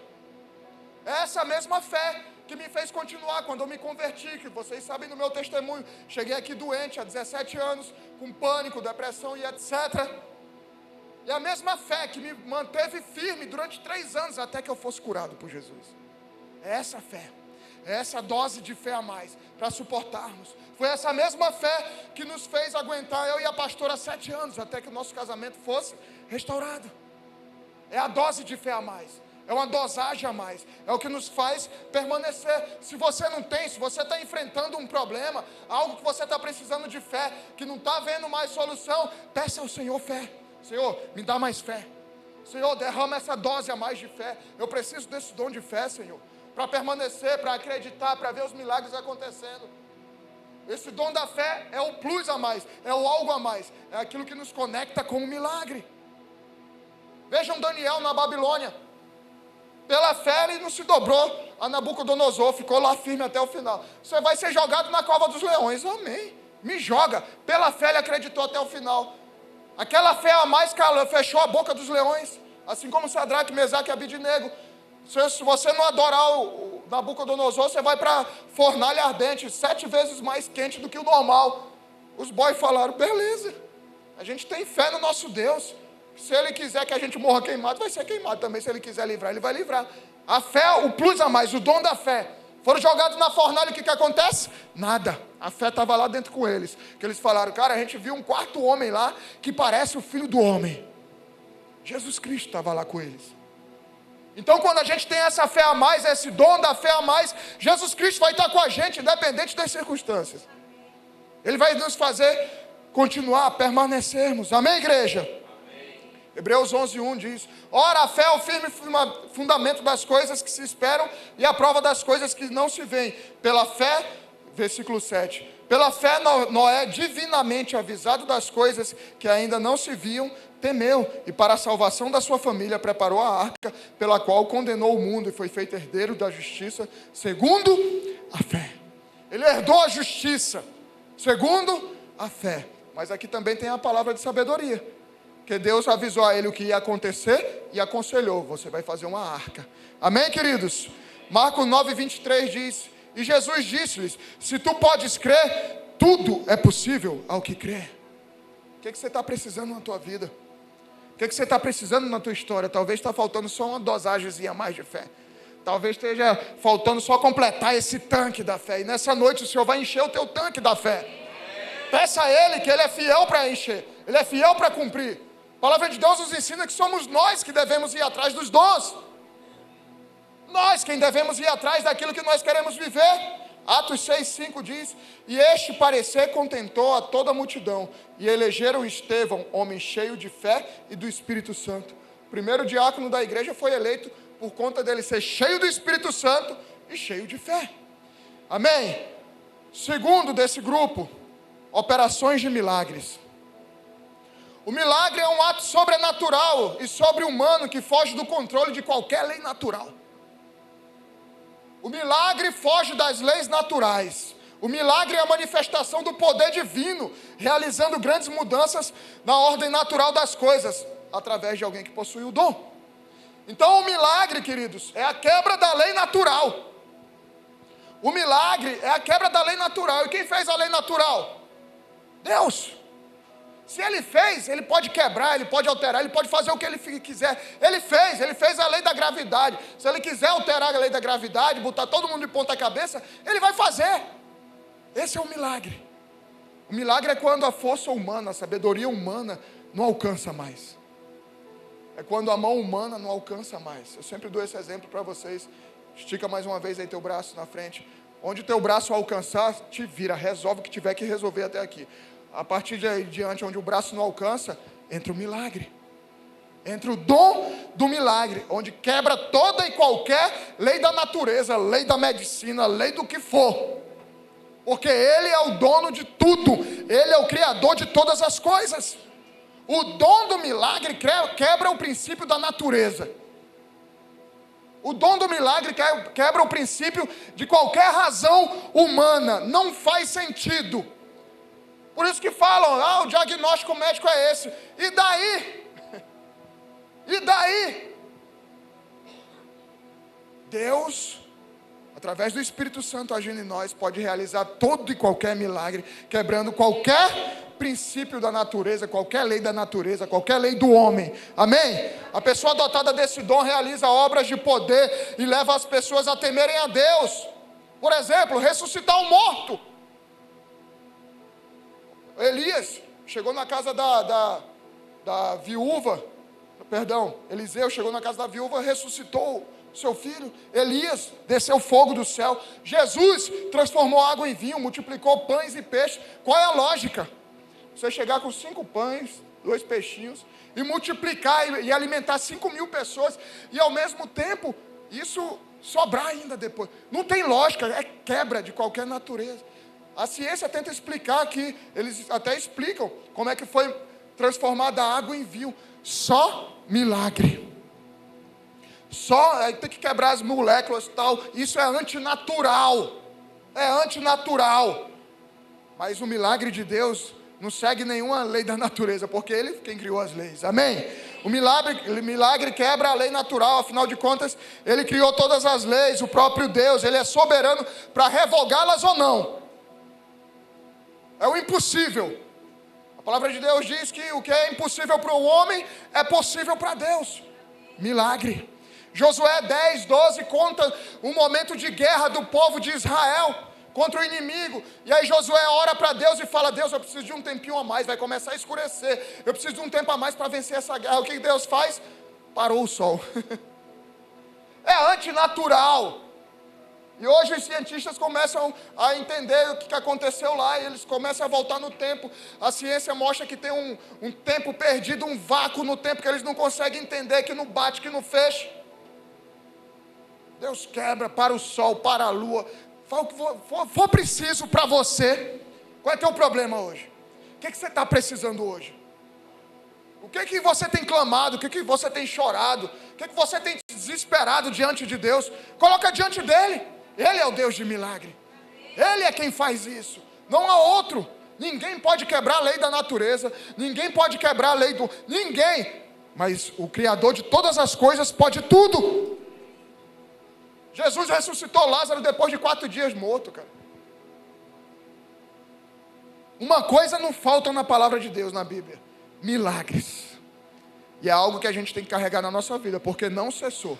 É essa mesma fé que me fez continuar quando eu me converti, que vocês sabem do meu testemunho. Cheguei aqui doente há 17 anos, com pânico, depressão e etc. E a mesma fé que me manteve firme durante 3 anos até que eu fosse curado por Jesus. É essa fé. É essa dose de fé a mais para suportarmos. Foi essa mesma fé que nos fez aguentar eu e a pastora 7 anos, até que o nosso casamento fosse restaurado. É a dose de fé a mais. É uma dosagem a mais. É o que nos faz permanecer. Se você não tem, se você está enfrentando um problema, algo que você está precisando de fé, que não está vendo mais solução, peça ao Senhor fé. Senhor, me dá mais fé. Senhor, derrama essa dose a mais de fé. Eu preciso desse dom de fé, Senhor, para permanecer, para acreditar, para ver os milagres acontecendo. Esse dom da fé é o plus a mais, é o algo a mais, é aquilo que nos conecta com o milagre. Vejam Daniel na Babilônia. Pela fé ele não se dobrou a Nabucodonosor, ficou lá firme até o final. Você vai ser jogado na cova dos leões, amém. Me joga. Pela fé ele acreditou até o final. Aquela fé a mais fechou a boca dos leões, assim como Sadraque, Mesaque e Abidnego. Se você não adorar o Nabucodonosor, você vai para a fornalha ardente, 7 vezes mais quente do que o normal. Os boys falaram, beleza, a gente tem fé no nosso Deus. Se Ele quiser que a gente morra queimado, vai ser queimado também. Se Ele quiser livrar, Ele vai livrar. A fé, o plus a mais, o dom da fé. Foram jogados na fornalha, o que acontece? Nada. A fé estava lá dentro com eles. Que eles falaram, cara, a gente viu um 4º homem lá, que parece o Filho do Homem. Jesus Cristo estava lá com eles. Então quando a gente tem essa fé a mais, esse dom da fé a mais, Jesus Cristo vai estar com a gente, independente das circunstâncias. Ele vai nos fazer continuar a permanecermos. Amém, igreja? Hebreus 11:1 diz, ora, a fé é o firme fundamento das coisas que se esperam e a prova das coisas que não se veem. Pela fé, versículo 7, pela fé Noé, divinamente avisado das coisas que ainda não se viam, temeu, e para a salvação da sua família preparou a arca, pela qual condenou o mundo e foi feito herdeiro da justiça, segundo a fé. Ele herdou a justiça, segundo a fé. Mas aqui também tem a palavra de sabedoria. Que Deus avisou a ele o que ia acontecer e aconselhou, você vai fazer uma arca. Amém, queridos? Marcos 9:23 diz, e Jesus disse-lhes, se tu podes crer, tudo é possível ao que crê. O que você está precisando na tua vida? O que você está precisando na tua história? Talvez está faltando só uma dosagemzinha a mais de fé. Talvez esteja faltando só completar esse tanque da fé. E nessa noite o Senhor vai encher o teu tanque da fé. Peça a Ele que Ele é fiel para encher. Ele é fiel para cumprir. A palavra de Deus nos ensina que somos nós que devemos ir atrás dos dons. Nós quem devemos ir atrás daquilo que nós queremos viver. Atos 6:5 diz, e este parecer contentou a toda a multidão, e elegeram Estevão, homem cheio de fé e do Espírito Santo. O primeiro diácono da igreja foi eleito por conta dele ser cheio do Espírito Santo e cheio de fé. Amém? Segundo desse grupo, operações de milagres. O milagre é um ato sobrenatural e sobre-humano que foge do controle de qualquer lei natural. O milagre foge das leis naturais. O milagre é a manifestação do poder divino, realizando grandes mudanças na ordem natural das coisas, através de alguém que possui o dom. Então o milagre, queridos, é a quebra da lei natural. O milagre é a quebra da lei natural. E quem fez a lei natural? Deus. Se Ele fez, Ele pode quebrar, Ele pode alterar, Ele pode fazer o que Ele quiser. Ele fez a lei da gravidade. Se Ele quiser alterar a lei da gravidade, botar todo mundo de ponta cabeça, Ele vai fazer. Esse é o milagre. O milagre é quando a força humana, a sabedoria humana não alcança mais. É quando a mão humana não alcança mais. Eu sempre dou esse exemplo para vocês. Estica mais uma vez aí teu braço na frente. Onde o teu braço alcançar, te vira, resolve o que tiver que resolver até aqui. A partir de diante, onde o braço não alcança, entra o milagre. Entra o dom do milagre, onde quebra toda e qualquer lei da natureza, lei da medicina, lei do que for. Porque Ele é o dono de tudo. Ele é o criador de todas as coisas. O dom do milagre quebra o princípio da natureza. O dom do milagre quebra o princípio de qualquer razão humana. Não faz sentido. Por isso que falam, o diagnóstico médico é esse. E daí? E daí? Deus, através do Espírito Santo agindo em nós, pode realizar todo e qualquer milagre, quebrando qualquer princípio da natureza, qualquer lei da natureza, qualquer lei do homem. Amém? A pessoa dotada desse dom realiza obras de poder e leva as pessoas a temerem a Deus. Por exemplo, ressuscitar um morto. Elias chegou na casa da viúva, Eliseu chegou na casa da viúva, ressuscitou seu filho. Elias desceu fogo do céu. Jesus transformou água em vinho, multiplicou pães e peixes. Qual é a lógica? Você chegar com 5 pães, 2 peixinhos, e multiplicar e alimentar 5.000 pessoas, e ao mesmo tempo, isso sobrar ainda depois. Não tem lógica, é quebra de qualquer natureza. A ciência tenta explicar aqui, eles até explicam como é que foi transformada a água em vinho. Só milagre. Só tem que quebrar as moléculas e tal. Isso é antinatural. É antinatural. Mas o milagre de Deus não segue nenhuma lei da natureza, porque Ele quem criou as leis. Amém? O milagre quebra a lei natural. Afinal de contas, Ele criou todas as leis. O próprio Deus, Ele é soberano para revogá-las ou não. É o impossível. A palavra de Deus diz que o que é impossível para o homem é possível para Deus. Milagre. Josué 10:12 conta um momento de guerra do povo de Israel contra o inimigo. E aí Josué ora para Deus e fala: Deus, eu preciso de um tempinho a mais, vai começar a escurecer. Eu preciso de um tempo a mais para vencer essa guerra. O que Deus faz? Parou o sol. É antinatural. E hoje os cientistas começam a entender o que aconteceu lá, e eles começam a voltar no tempo. A ciência mostra que tem um tempo perdido, um vácuo no tempo que eles não conseguem entender, que não bate, que não fecha. Deus quebra para o sol, para a lua. Fala o que for preciso para você. Qual é o teu problema hoje? O que você está precisando hoje? O que você tem clamado? O que você tem chorado? O que você tem desesperado diante de Deus? Coloca diante dEle. Ele é o Deus de milagre. Ele é quem faz isso. Não há outro. Ninguém pode quebrar a lei da natureza. Ninguém pode quebrar a lei do... Ninguém. Mas o Criador de todas as coisas pode tudo. Jesus ressuscitou Lázaro depois de 4 dias morto, cara. Uma coisa não falta na palavra de Deus, na Bíblia: milagres. E é algo que a gente tem que carregar na nossa vida, porque não cessou.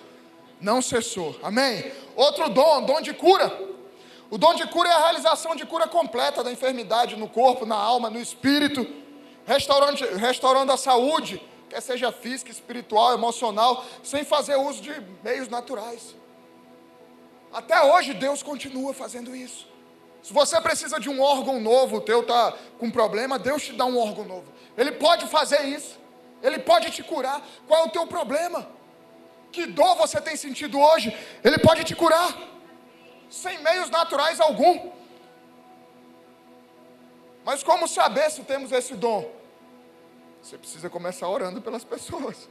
Não cessou, amém? Outro dom de cura. O dom de cura é a realização de cura completa da enfermidade no corpo, na alma, no espírito, restaurando a saúde, quer seja física, espiritual, emocional, sem fazer uso de meios naturais. Até hoje Deus continua fazendo isso. Se você precisa de um órgão novo, o teu está com problema, Deus te dá um órgão novo. Ele pode fazer isso, Ele pode te curar. Qual é o teu problema? Que dor você tem sentido hoje? Ele pode te curar, sem meios naturais algum. Mas como saber se temos esse dom? Você precisa começar orando pelas pessoas.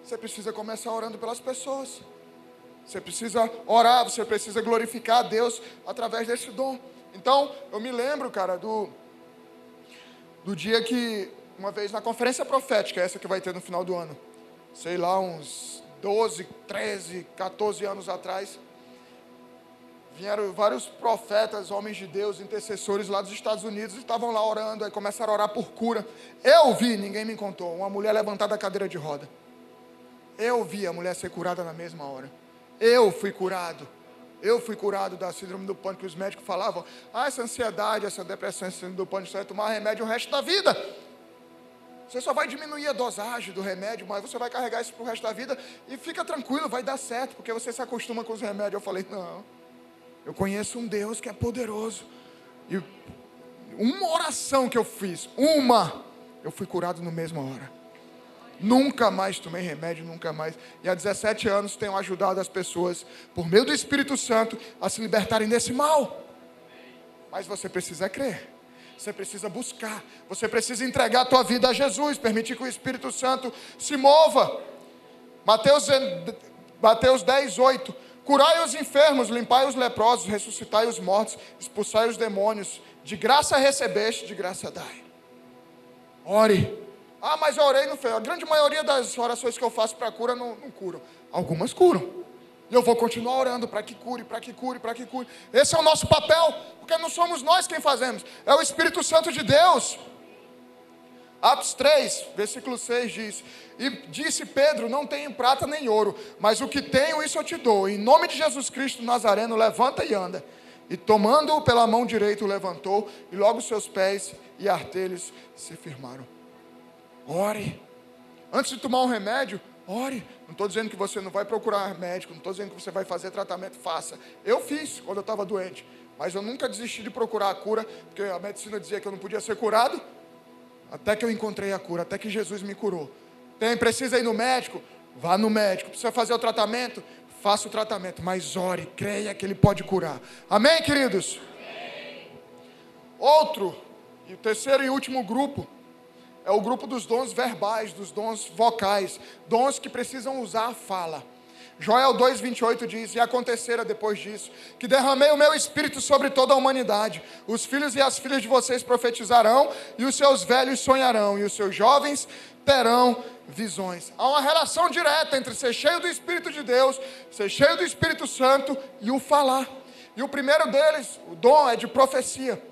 Você precisa começar orando pelas pessoas. Você precisa orar, você precisa glorificar a Deus através desse dom. Então, eu me lembro, cara, do dia que, uma vez na conferência profética, essa que vai ter no final do ano, sei lá, uns 12, 13, 14 anos atrás, vieram vários profetas, homens de Deus, intercessores lá dos Estados Unidos, e estavam lá orando, aí começaram a orar por cura. Eu vi, ninguém me contou, uma mulher levantada da cadeira de roda. Eu vi a mulher ser curada na mesma hora. Eu fui curado da síndrome do pânico, que os médicos falavam: essa ansiedade, essa depressão, essa síndrome do pânico, você vai tomar remédio o resto da vida. Você só vai diminuir a dosagem do remédio, mas você vai carregar isso para o resto da vida, e fica tranquilo, vai dar certo, porque você se acostuma com os remédios. Eu falei: não, eu conheço um Deus que é poderoso, e uma oração que eu fiz, eu fui curado na mesma hora. Nunca mais tomei remédio, nunca mais. E há 17 anos tenho ajudado as pessoas, por meio do Espírito Santo, a se libertarem desse mal. Mas você precisa crer, você precisa buscar, você precisa entregar a tua vida a Jesus, permitir que o Espírito Santo se mova. Mateus 10:8. Curai os enfermos, limpai os leprosos, ressuscitai os mortos, expulsai os demônios. De graça recebeste, de graça dai. Ore. Ah, mas eu orei, não foi. A grande maioria das orações que eu faço para cura não curam. Algumas curam. E eu vou continuar orando para que cure, para que cure, para que cure. Esse é o nosso papel, porque não somos nós quem fazemos, é o Espírito Santo de Deus. Atos 3, versículo 6 diz: e disse Pedro, não tenho prata nem ouro, mas o que tenho isso eu te dou, em nome de Jesus Cristo Nazareno, levanta e anda. E tomando-o pela mão direita o levantou, e logo seus pés e artelhos se firmaram. Ore, antes de tomar um remédio, ore. Não estou dizendo que você não vai procurar médico, não estou dizendo que você vai fazer tratamento, faça. Eu fiz quando eu estava doente, mas eu nunca desisti de procurar a cura, porque a medicina dizia que eu não podia ser curado, até que eu encontrei a cura, até que Jesus me curou. Precisa ir no médico? Vá no médico. Precisa fazer o tratamento? Faça o tratamento, mas ore, creia que Ele pode curar. Amém, queridos? Amém. Outro, e o terceiro e último grupo, é o grupo dos dons verbais, dos dons vocais, dons que precisam usar a fala. Joel 2,28 diz: e acontecera depois disso, que derramei o meu espírito sobre toda a humanidade. Os filhos e as filhas de vocês profetizarão, e os seus velhos sonharão, e os seus jovens terão visões. Há uma relação direta entre ser cheio do Espírito de Deus, ser cheio do Espírito Santo e o falar. E o primeiro deles, o dom, é de profecia.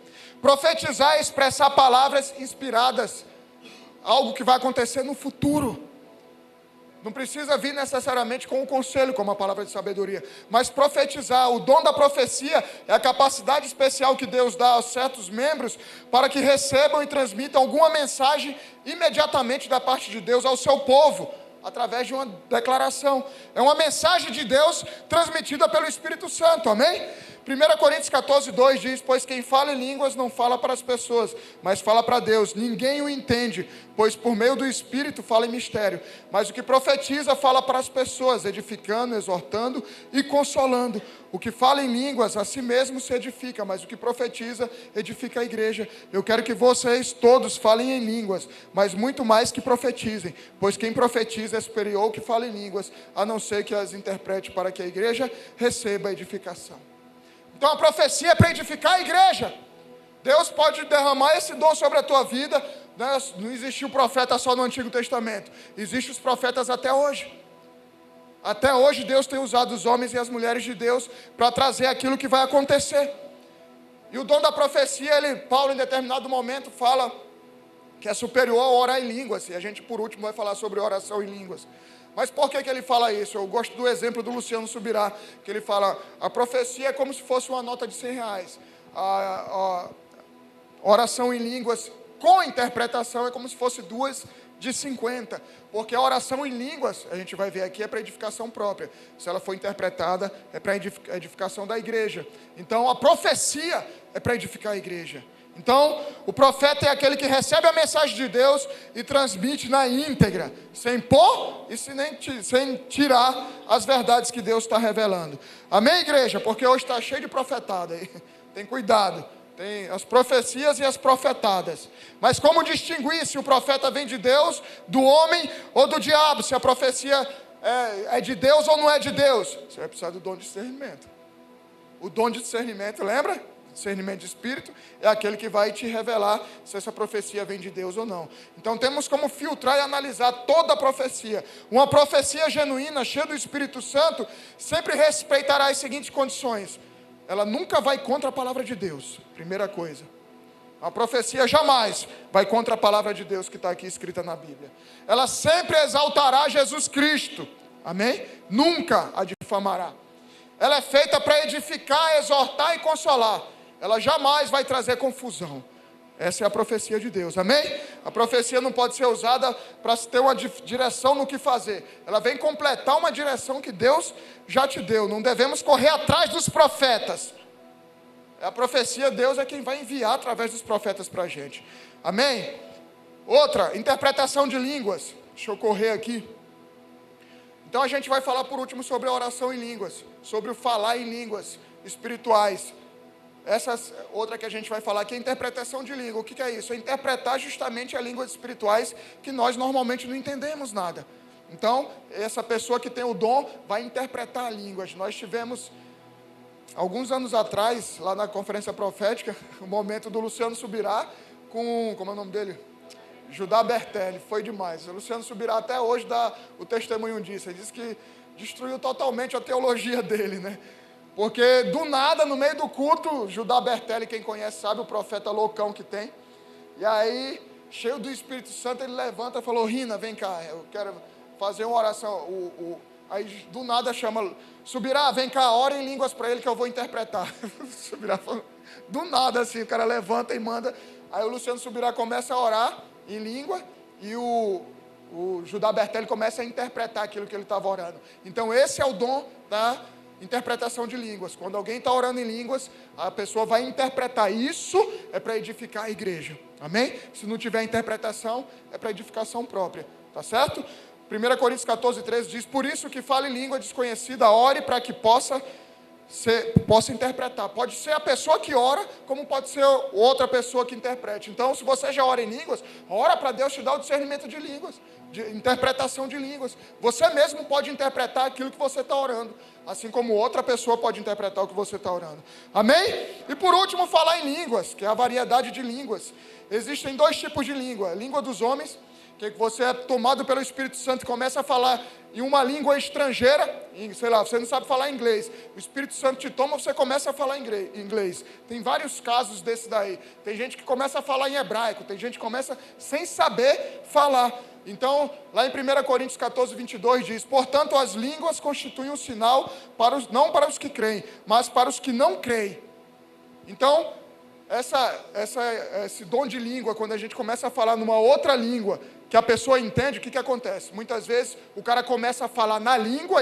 Profetizar é expressar palavras inspiradas, algo que vai acontecer no futuro. Não precisa vir necessariamente com um conselho, como a palavra de sabedoria, mas profetizar. O dom da profecia é a capacidade especial que Deus dá a certos membros para que recebam e transmitam alguma mensagem imediatamente da parte de Deus ao seu povo, através de uma declaração. É uma mensagem de Deus transmitida pelo Espírito Santo, amém? 1 Coríntios 14:2 diz: pois quem fala em línguas não fala para as pessoas, mas fala para Deus. Ninguém o entende, pois por meio do Espírito fala em mistério. Mas o que profetiza fala para as pessoas, edificando, exortando e consolando. O que fala em línguas a si mesmo se edifica, mas o que profetiza edifica a igreja. Eu quero que vocês todos falem em línguas, mas muito mais que profetizem, pois quem profetiza é superior ao que fala em línguas, a não ser que as interprete, para que a igreja receba a edificação. Então a profecia é para edificar a igreja. Deus pode derramar esse dom sobre a tua vida, né? Não existiu profeta só no Antigo Testamento, existem os profetas até hoje. Até hoje Deus tem usado os homens e as mulheres de Deus para trazer aquilo que vai acontecer. E o dom da profecia, Paulo em determinado momento fala que é superior a orar em línguas. E a gente por último vai falar sobre oração em línguas. Mas por que ele fala isso? Eu gosto do exemplo do Luciano Subirá, que ele fala: a profecia é como se fosse uma nota de R$100. A oração em línguas com interpretação é como se fosse 2 de 50. Porque a oração em línguas, a gente vai ver aqui, é para edificação própria. Se ela for interpretada, é para edificação da igreja. Então a profecia é para edificar a igreja. Então, o profeta é aquele que recebe a mensagem de Deus e transmite na íntegra, sem pôr e sem tirar as verdades que Deus está revelando. Amém, igreja? Porque hoje está cheio de profetada aí. Tem cuidado. Tem as profecias e as profetadas. Mas como distinguir se o profeta vem de Deus, do homem ou do diabo? Se a profecia é de Deus ou não é de Deus? Você vai precisar do dom de discernimento. O dom de discernimento, lembra? Discernimento de espírito é aquele que vai te revelar se essa profecia vem de Deus ou não. Então temos como filtrar e analisar toda a profecia. Uma profecia genuína, cheia do Espírito Santo, sempre respeitará as seguintes condições: ela nunca vai contra a palavra de Deus, primeira coisa. A profecia jamais vai contra a palavra de Deus que está aqui escrita na Bíblia. Ela sempre exaltará Jesus Cristo, amém? Nunca a difamará. Ela é feita para edificar, exortar e consolar. Ela jamais vai trazer confusão. Essa é a profecia de Deus, amém? A profecia não pode ser usada para ter uma direção no que fazer. Ela vem completar uma direção que Deus já te deu. Não devemos correr atrás dos profetas. A profecia, Deus é quem vai enviar através dos profetas para a gente, amém? Outra, interpretação de línguas. Deixa eu correr aqui. Então a gente vai falar por último sobre a oração em línguas, sobre o falar em línguas espirituais. Essa outra que a gente vai falar aqui é a interpretação de língua. O que é isso? É interpretar justamente as línguas espirituais que nós normalmente não entendemos nada. Então, essa pessoa que tem o dom vai interpretar línguas. Nós tivemos, alguns anos atrás, lá na conferência profética, o momento do Luciano Subirá com, como é o nome dele? Judá Bertelli, foi demais. O Luciano Subirá até hoje dá o testemunho disso. Ele disse que destruiu totalmente a teologia dele, né? Porque do nada, no meio do culto, Judá Bertelli, quem conhece sabe, o profeta loucão que tem. E aí cheio do Espírito Santo, ele levanta e falou: Rina, vem cá, eu quero fazer uma oração. Aí do nada chama, Subirá, vem cá, ora em línguas para ele que eu vou interpretar. Subirá, do nada assim, o cara levanta e manda. Aí o Luciano Subirá começa a orar em língua e o Judá Bertelli começa a interpretar aquilo que ele estava orando. Então esse é o dom da interpretação de línguas. Quando alguém está orando em línguas, a pessoa vai interpretar. Isso é para edificar a igreja. Amém? Se não tiver interpretação, é para edificação própria. Tá certo? 1 Coríntios 14:13 diz: por isso que fale língua desconhecida, ore para que possa interpretar. Pode ser a pessoa que ora, como pode ser outra pessoa que interprete. Então, se você já ora em línguas, ora para Deus te dar o discernimento de línguas, de interpretação de línguas. Você mesmo pode interpretar aquilo que você está orando, assim como outra pessoa pode interpretar o que você está orando. Amém? E por último, falar em línguas, que é a variedade de línguas. Existem 2 tipos de língua: a língua dos homens, que você é tomado pelo Espírito Santo e começa a falar em uma língua estrangeira, sei lá, você não sabe falar inglês, o Espírito Santo te toma, você começa a falar inglês. Tem vários casos desse daí. Tem gente que começa a falar em hebraico, tem gente que começa sem saber falar. Então, lá em 1 Coríntios 14:22 diz: portanto, as línguas constituem um sinal não para os que creem, mas para os que não creem. Então, esse dom de língua, quando a gente começa a falar numa outra língua, que a pessoa entende, o que acontece? Muitas vezes o cara começa a falar na língua,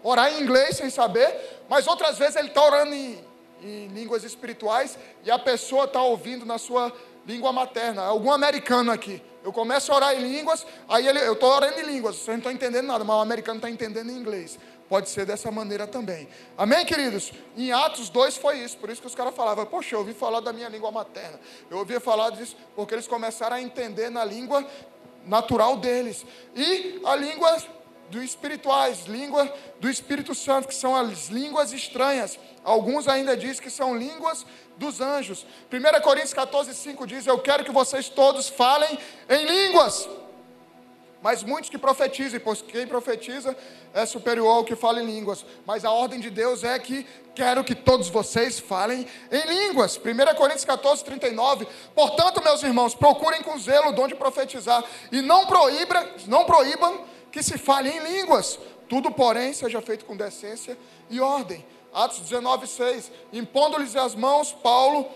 orar em inglês sem saber, mas outras vezes ele está orando em línguas espirituais e a pessoa está ouvindo na sua língua materna. Algum americano aqui, eu começo a orar em línguas, aí eu estou orando em línguas, vocês não estão entendendo nada, mas o americano está entendendo em inglês. Pode ser dessa maneira também. Amém, queridos? Em Atos 2 foi isso. Por isso que os caras falavam: poxa, eu ouvi falar da minha língua materna. Eu ouvi falar disso porque eles começaram a entender na língua natural deles. E a língua dos espirituais, língua do Espírito Santo, que são as línguas estranhas. Alguns ainda dizem que são línguas dos anjos. 1 Coríntios 14:5 diz: eu quero que vocês todos falem em línguas. Mas muitos que profetizem, pois quem profetiza é superior ao que fala em línguas. Mas a ordem de Deus é que quero que todos vocês falem em línguas. 1 Coríntios 14:39. Portanto, meus irmãos, procurem com zelo o dom de profetizar. E não proíbam que se fale em línguas. Tudo, porém, seja feito com decência e ordem. Atos 19:6. Impondo-lhes as mãos, Paulo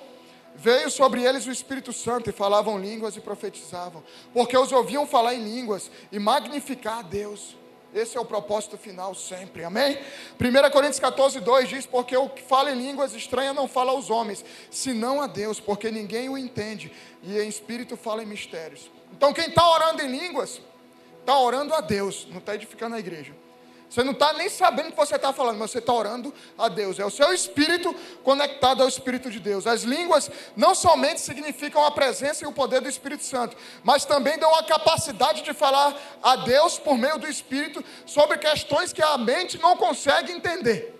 veio sobre eles o Espírito Santo e falavam línguas e profetizavam, porque os ouviam falar em línguas e magnificar a Deus. Esse é o propósito final sempre, amém? 1 Coríntios 14:2 diz: porque o que fala em línguas estranhas não fala aos homens, senão a Deus, porque ninguém o entende, e em espírito fala em mistérios. Então quem está orando em línguas, está orando a Deus, não está edificando a igreja. Você não está nem sabendo o que você está falando, mas você está orando a Deus. É o seu espírito conectado ao Espírito de Deus. As línguas não somente significam a presença e o poder do Espírito Santo, mas também dão a capacidade de falar a Deus por meio do Espírito sobre questões que a mente não consegue entender.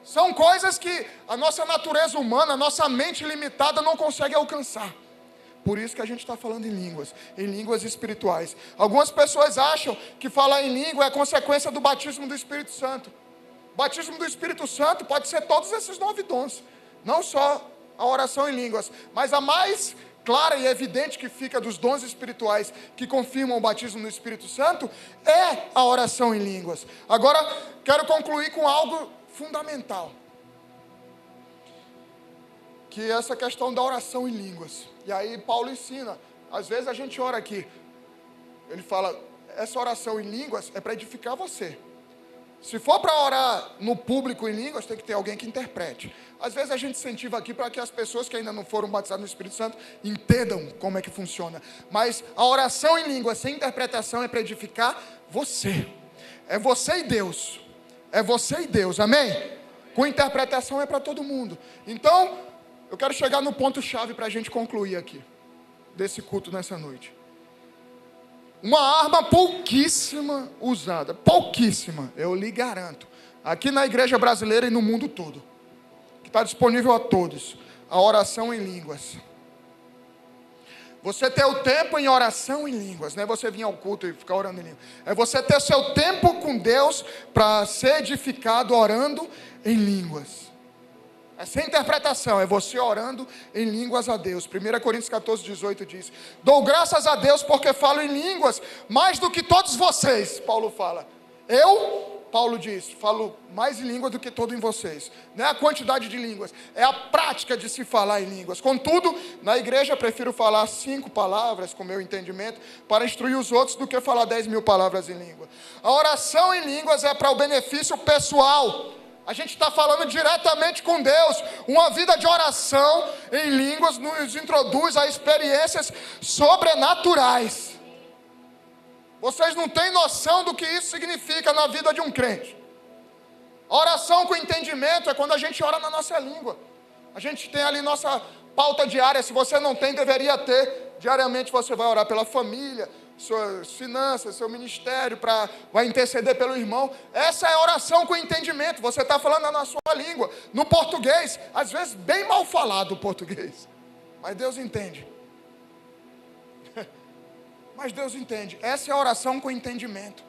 São coisas que a nossa natureza humana, a nossa mente limitada não consegue alcançar. Por isso que a gente está falando em línguas espirituais. Algumas pessoas acham que falar em língua é consequência do batismo do Espírito Santo. O batismo do Espírito Santo pode ser todos esses 9 dons. Não só a oração em línguas, mas a mais clara e evidente que fica dos dons espirituais que confirmam o batismo no Espírito Santo é a oração em línguas. Agora, quero concluir com algo fundamental, que é essa questão da oração em línguas. E aí Paulo ensina, às vezes a gente ora aqui, ele fala, essa oração em línguas é para edificar você. Se for para orar no público em línguas, tem que ter alguém que interprete. Às vezes a gente incentiva aqui para que as pessoas que ainda não foram batizadas no Espírito Santo entendam como é que funciona. Mas a oração em línguas sem interpretação é para edificar você. É você e Deus. É você e Deus, amém? Com interpretação é para todo mundo. Então, eu quero chegar no ponto-chave para a gente concluir aqui, desse culto nessa noite. Uma arma pouquíssima usada, pouquíssima, eu lhe garanto, aqui na igreja brasileira e no mundo todo, que está disponível a todos, a oração em línguas. Você ter o tempo em oração em línguas, não é você vir ao culto e ficar orando em línguas, é você ter seu tempo com Deus para ser edificado orando em línguas. Essa interpretação é você orando em línguas a Deus. 1 Coríntios 14, 18 diz: dou graças a Deus porque falo em línguas mais do que todos vocês. Paulo fala. Paulo diz, falo mais em línguas do que todos vocês. Não é a quantidade de línguas, é a prática de se falar em línguas. Contudo, na igreja eu prefiro falar 5 palavras, com meu entendimento, para instruir os outros, do que falar 10.000 palavras em língua. A oração em línguas é para o benefício pessoal. A gente está falando diretamente com Deus. Uma vida de oração em línguas nos introduz a experiências sobrenaturais. Vocês não têm noção do que isso significa na vida de um crente. Oração com entendimento é quando a gente ora na nossa língua. A gente tem ali nossa pauta diária. Se você não tem, deveria ter. Diariamente você vai orar pela família, suas finanças, seu ministério, vai interceder pelo irmão. Essa é oração com entendimento. Você está falando na sua língua. No português, às vezes bem mal falado o português. Mas Deus entende. Mas Deus entende. Essa é a oração com entendimento.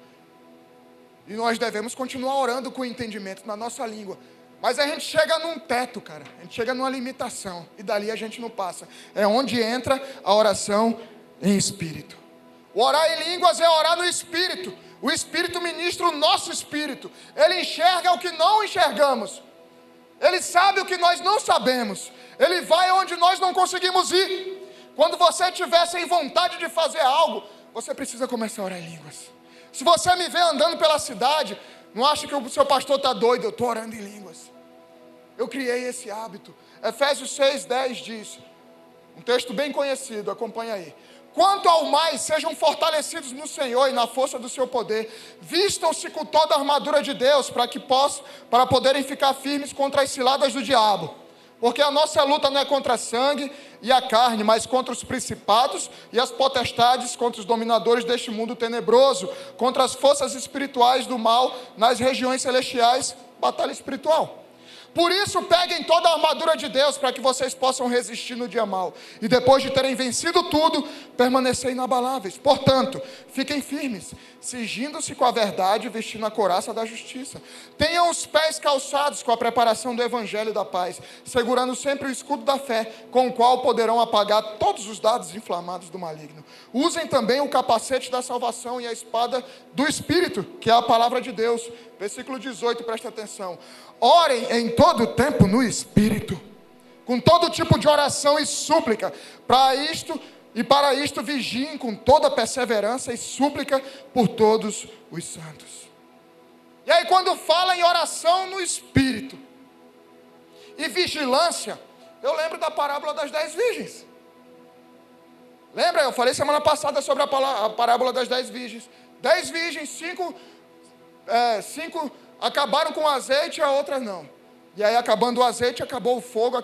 E nós devemos continuar orando com entendimento na nossa língua. Mas a gente chega num teto, cara. A gente chega numa limitação. E dali a gente não passa. É onde entra a oração em espírito. O orar em línguas é orar no espírito. O espírito ministra o nosso espírito. Ele enxerga o que não enxergamos. Ele sabe o que nós não sabemos. Ele vai onde nós não conseguimos ir. Quando você estiver sem vontade de fazer algo, você precisa começar a orar em línguas. Se você me vê andando pela cidade, não acha que o seu pastor está doido, eu estou orando em línguas. Eu criei esse hábito. Efésios 6:10 diz, um texto bem conhecido, acompanha aí. Quanto ao mais, sejam fortalecidos no Senhor e na força do seu poder. Vistam-se com toda a armadura de Deus, para poderem ficar firmes contra as ciladas do diabo. Porque a nossa luta não é contra a sangue e a carne, mas contra os principados e as potestades, contra os dominadores deste mundo tenebroso, contra as forças espirituais do mal nas regiões celestiais, batalha espiritual. Por isso, peguem toda a armadura de Deus, para que vocês possam resistir no dia mau. E depois de terem vencido tudo, permanecer inabaláveis. Portanto, fiquem firmes, cingindo-se com a verdade e vestindo a couraça da justiça. Tenham os pés calçados com a preparação do evangelho da paz, segurando sempre o escudo da fé, com o qual poderão apagar todos os dardos inflamados do maligno. Usem também o capacete da salvação e a espada do Espírito, que é a palavra de Deus. Versículo 18, presta atenção. Orem em todo tempo no Espírito, com todo tipo de oração e súplica. Para isto vigiem com toda perseverança e súplica por todos os santos. E aí quando fala em oração no Espírito e vigilância, eu lembro da parábola das 10 virgens. Lembra? Eu falei semana passada sobre a parábola das 10 virgens. 10 virgens, 5 acabaram com o azeite e a outra não. E aí acabando o azeite, acabou o fogo,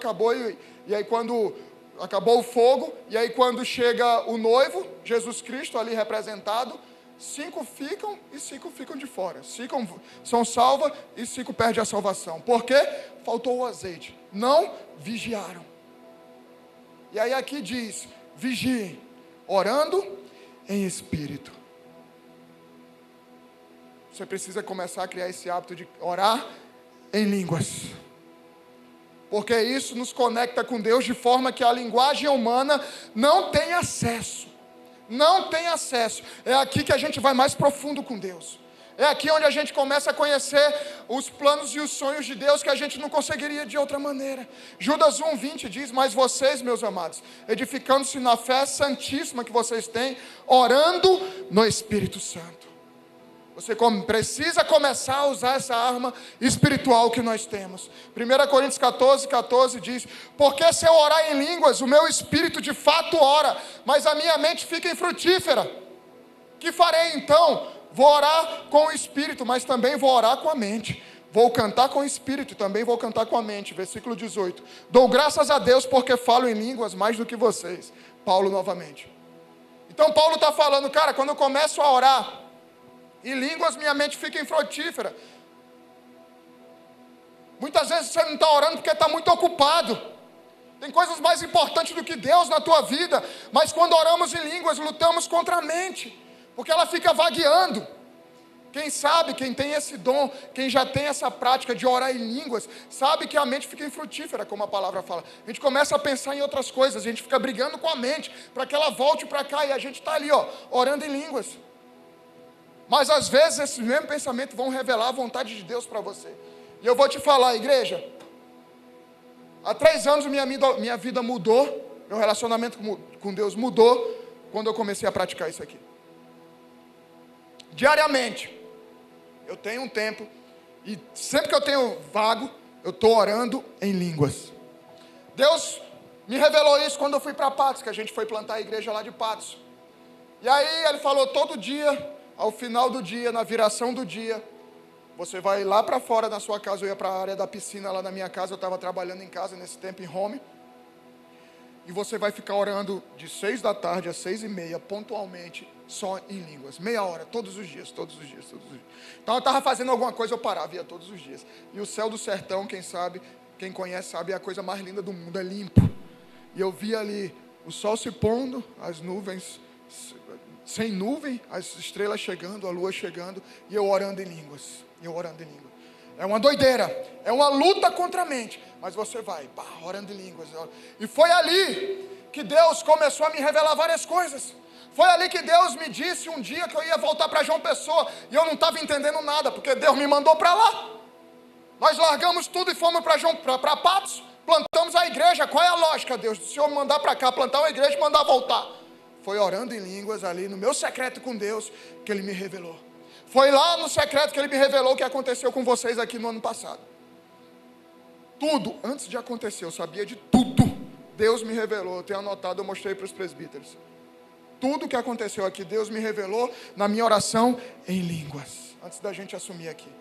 e aí quando acabou o fogo, e aí quando chega o noivo, Jesus Cristo ali representado, 5 ficam e 5 ficam de fora. 5 são salvas e 5 perdem a salvação. Por quê? Faltou o azeite. Não vigiaram. E aí aqui diz, vigiem, orando em espírito. Você precisa começar a criar esse hábito de orar em línguas. Porque isso nos conecta com Deus de forma que a linguagem humana não tem acesso. Não tem acesso. É aqui que a gente vai mais profundo com Deus. É aqui onde a gente começa a conhecer os planos e os sonhos de Deus que a gente não conseguiria de outra maneira. Judas 1:20 diz, mas vocês, meus amados, edificando-se na fé santíssima que vocês têm, orando no Espírito Santo. Você precisa começar a usar essa arma espiritual que nós temos. 1 Coríntios 14:14 diz, porque se eu orar em línguas, o meu espírito de fato ora, mas a minha mente fica infrutífera. Que farei então? Vou orar com o espírito, mas também vou orar com a mente. Vou cantar com o espírito, também vou cantar com a mente. Versículo 18. Dou graças a Deus porque falo em línguas mais do que vocês. Paulo novamente. Então Paulo está falando, cara, quando eu começo a orar em línguas, minha mente fica infrutífera. Muitas vezes você não está orando porque está muito ocupado. Tem coisas mais importantes do que Deus na tua vida. Mas quando oramos em línguas, lutamos contra a mente, porque ela fica vagueando. Quem sabe, quem tem esse dom, quem já tem essa prática de orar em línguas, sabe que a mente fica infrutífera, como a palavra fala. A gente começa a pensar em outras coisas, a gente fica brigando com a mente, para que ela volte para cá, e a gente está ali, orando em línguas. Mas às vezes esses mesmos pensamentos vão revelar a vontade de Deus para você. E eu vou te falar, igreja, há 3 anos minha vida mudou, meu relacionamento com Deus mudou, quando eu comecei a praticar isso aqui. Diariamente, eu tenho um tempo, e sempre que eu tenho vago, eu estou orando em línguas. Deus me revelou isso quando eu fui para Patos, que a gente foi plantar a igreja lá de Patos. E aí Ele falou, todo dia, ao final do dia, na viração do dia, você vai lá para fora da sua casa. Eu ia para a área da piscina lá na minha casa, eu estava trabalhando em casa nesse tempo em home. E você vai ficar orando de 6 da tarde às 6:30, pontualmente, só em línguas. Meia hora, todos os dias. Então eu estava fazendo alguma coisa, eu parava, ia todos os dias. E o céu do sertão, quem sabe, quem conhece sabe, é a coisa mais linda do mundo, é limpo. E eu via ali o sol se pondo, as nuvens, sem nuvem, as estrelas chegando, a lua chegando, e eu orando em línguas. É uma doideira, é uma luta contra a mente, mas você vai, orando em línguas. E foi ali que Deus começou a me revelar várias coisas. Foi ali que Deus me disse um dia que eu ia voltar para João Pessoa, e eu não estava entendendo nada, porque Deus me mandou para lá. Nós largamos tudo e fomos para Patos, plantamos a igreja. Qual é a lógica, Deus? Do Senhor mandar para cá, plantar uma igreja e mandar voltar. Foi orando em línguas ali, no meu secreto com Deus, que Ele me revelou. Foi lá no secreto que Ele me revelou o que aconteceu com vocês aqui no ano passado. Tudo, antes de acontecer, eu sabia de tudo. Deus me revelou, eu tenho anotado, eu mostrei para os presbíteros. Tudo que aconteceu aqui, Deus me revelou na minha oração em línguas. Antes da gente assumir aqui.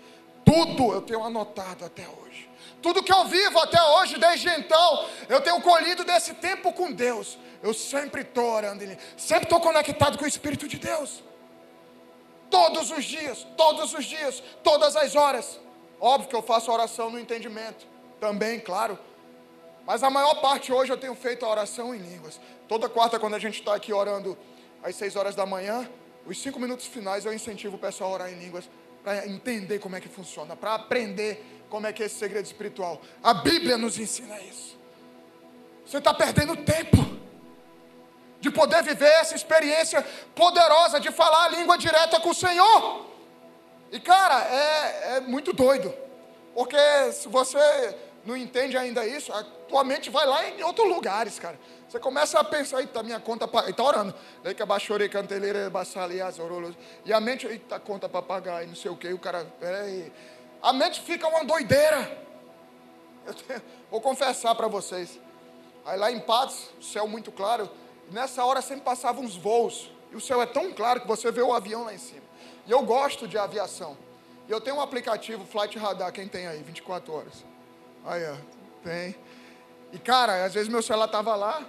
Tudo eu tenho anotado até hoje. Tudo que eu vivo até hoje, desde então, eu tenho colhido desse tempo com Deus. Eu sempre estou orando em línguas. Sempre estou conectado com o Espírito de Deus. Todos os dias, todas as horas. Óbvio que eu faço a oração no entendimento, também, claro. Mas a maior parte hoje eu tenho feito a oração em línguas. Toda quarta, quando a gente está aqui orando às 6 horas da manhã, os 5 minutos finais eu incentivo o pessoal a orar em línguas, para entender como é que funciona, para aprender como é que é esse segredo espiritual. A Bíblia nos ensina isso. Você está perdendo tempo de poder viver essa experiência poderosa de falar a língua direta com o Senhor. E cara, é muito doido, porque se você não entende ainda isso, a tua mente vai lá em outros lugares, cara. Você começa a pensar, eita, minha conta, está orando, e a mente, eita, conta para pagar, e não sei o que, o cara, peraí, a mente fica uma doideira. Vou confessar para vocês, aí lá em Patos, o céu muito claro, nessa hora sempre passavam uns voos, e o céu é tão claro que você vê o avião lá em cima. E eu gosto de aviação. E eu tenho um aplicativo, Flight Radar, quem tem aí, 24 horas. Aí, ó, tem. E cara, às vezes meu celular estava lá,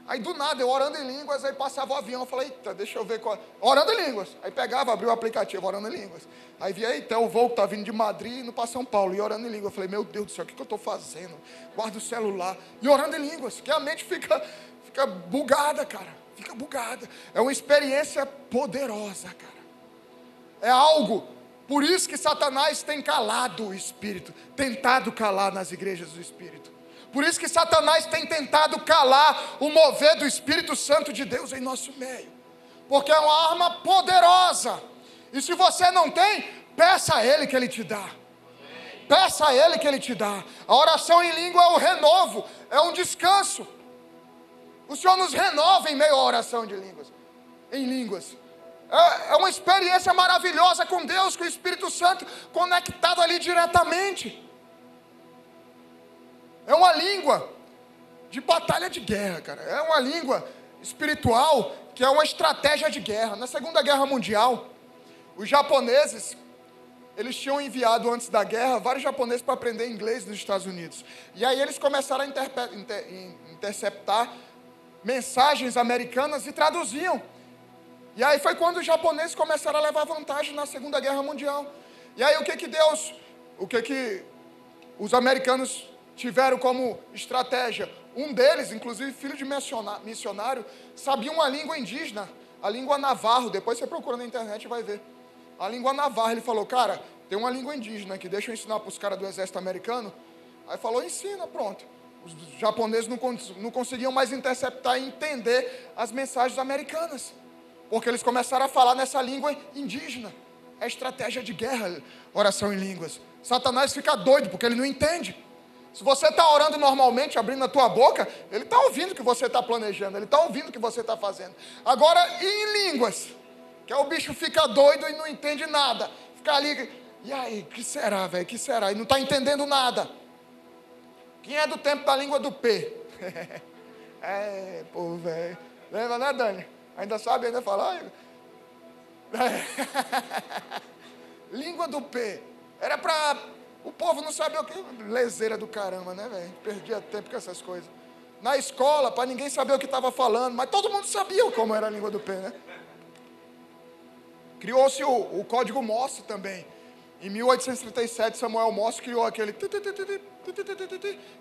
aí do nada, eu orando em línguas, aí passava o avião, eu falei, eita, deixa eu ver qual... Orando em línguas. Aí pegava, abria o aplicativo, orando em línguas. Aí via, eita, o voo que tá vindo de Madrid indo para São Paulo, e orando em línguas. Eu falei, meu Deus do céu, o que eu estou fazendo? Guarda o celular, e orando em línguas, que a mente fica bugada, cara. Fica bugada. É uma experiência poderosa, cara. É algo, por isso que Satanás tem calado o Espírito, tentado calar nas igrejas do Espírito. Por isso que Satanás tem tentado calar o mover do Espírito Santo de Deus em nosso meio. Porque é uma arma poderosa. E se você não tem, peça a Ele que Ele te dá. Peça a Ele que Ele te dá. A oração em língua é o renovo, é um descanso. O Senhor nos renova em meio à oração de línguas, em línguas. É uma experiência maravilhosa com Deus, com o Espírito Santo, conectado ali diretamente. É uma língua de batalha de guerra, cara. É uma língua espiritual que é uma estratégia de guerra. Na Segunda Guerra Mundial, os japoneses, eles tinham enviado antes da guerra vários japoneses para aprender inglês nos Estados Unidos. E aí eles começaram a interceptar mensagens americanas e traduziam. E aí foi quando os japoneses começaram a levar vantagem na Segunda Guerra Mundial. E aí o que os americanos tiveram como estratégia? Um deles, inclusive filho de missionário, sabia uma língua indígena, a língua navarro. Depois você procura na internet e vai ver. A língua navarra. Ele falou, cara, tem uma língua indígena aqui, deixa eu ensinar para os caras do exército americano. Aí falou, ensina, pronto. Os japoneses não conseguiam mais interceptar e entender as mensagens americanas, porque eles começaram a falar nessa língua indígena. É estratégia de guerra, oração em línguas. Satanás fica doido, porque ele não entende. Se você está orando normalmente, abrindo a tua boca, ele está ouvindo o que você está planejando, ele está ouvindo o que você está fazendo. Agora, em línguas, que é o bicho fica doido e não entende nada. Fica ali, e aí, que será, velho, que será? E não está entendendo nada. Quem é do tempo da língua do P? Pô, velho. Lembra, né, Dani? Ainda sabe, ainda falar? Língua do P. Era para o povo não saber o que. Leseira do caramba, né, velho? Perdia tempo com essas coisas. Na escola, para ninguém saber o que estava falando, mas todo mundo sabia como era a língua do P, né? Criou-se o código Morse também. Em 1837, Samuel Morse criou aquele que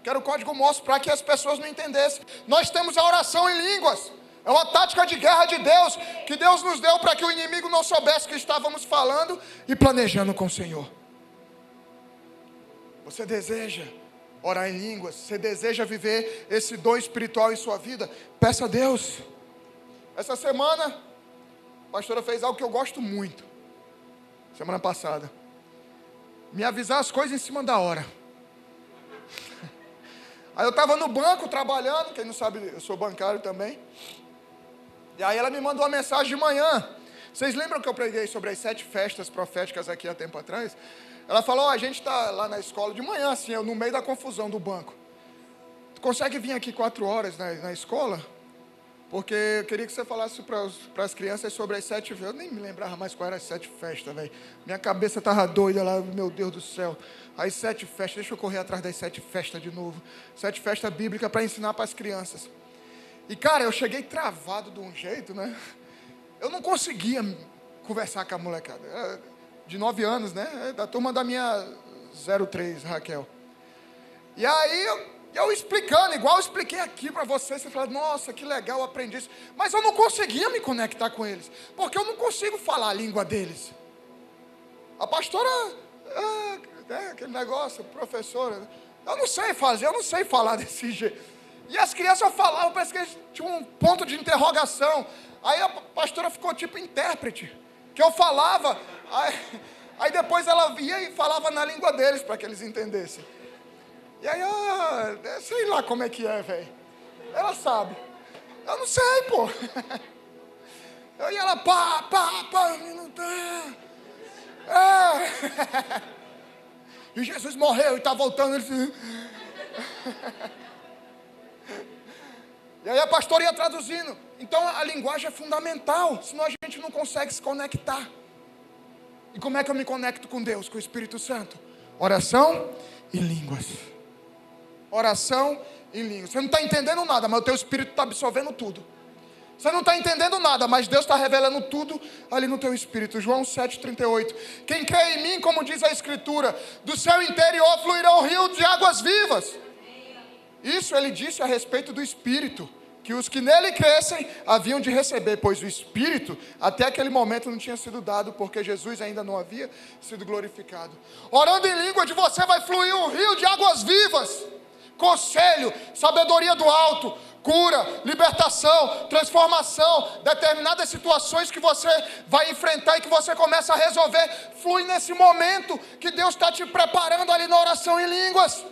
era o código Morse para que as pessoas não entendessem. Nós temos a oração em línguas. É uma tática de guerra de Deus, que Deus nos deu para que o inimigo não soubesse que estávamos falando e planejando com o Senhor. Você deseja orar em línguas? Você deseja viver esse dom espiritual em sua vida? Peça a Deus. Essa semana, a pastora fez algo que eu gosto muito. Semana passada. Me avisar as coisas em cima da hora. Aí eu estava no banco trabalhando, quem não sabe, eu sou bancário também. E aí ela me mandou uma mensagem de manhã. Vocês lembram que eu preguei sobre as 7 festas proféticas aqui há tempo atrás? Ela falou, a gente está lá na escola de manhã, assim, eu no meio da confusão do banco. Tu consegue vir aqui 4 horas na escola? Porque eu queria que você falasse para as crianças sobre as 7 festas. Eu nem me lembrava mais qual eram as 7 festas, velho. Minha cabeça estava doida lá, meu Deus do céu. As 7 festas, deixa eu correr atrás das 7 festas de novo. 7 festas bíblicas para ensinar para as crianças. E, cara, eu cheguei travado de um jeito, né? Eu não conseguia conversar com a molecada. De 9 anos, né? Da turma da minha 03, Raquel. E aí, eu explicando, igual eu expliquei aqui para vocês. Você fala, nossa, que legal, eu aprendi isso. Mas eu não conseguia me conectar com eles. Porque eu não consigo falar a língua deles. A pastora, aquele negócio, professora. Eu não sei fazer, eu não sei falar desse jeito. E as crianças falavam, parece que eles tinham um ponto de interrogação. Aí a pastora ficou tipo intérprete. Que eu falava, aí depois ela via e falava na língua deles, para que eles entendessem. E aí, sei lá como é que é, velho. Ela sabe. Eu não sei, pô. E ela, pá, não tá. E Jesus morreu e está voltando. Ele... E aí a pastora ia traduzindo. Então a linguagem é fundamental, senão a gente não consegue se conectar. E como é que eu me conecto com Deus, com o Espírito Santo? Oração e línguas. Oração em línguas. Você não está entendendo nada, mas o teu Espírito está absorvendo tudo. Você não está entendendo nada, mas Deus está revelando tudo ali no teu Espírito. João 7,38. Quem crê em mim, como diz a Escritura, do seu interior fluirá um rio de águas vivas. Isso ele disse a respeito do Espírito, que os que nele crescem haviam de receber, pois o Espírito até aquele momento não tinha sido dado, porque Jesus ainda não havia sido glorificado. Orando em língua de você vai fluir um rio de águas vivas, conselho, sabedoria do alto, cura, libertação, transformação, determinadas situações que você vai enfrentar e que você começa a resolver, flui nesse momento que Deus está te preparando ali na oração em línguas.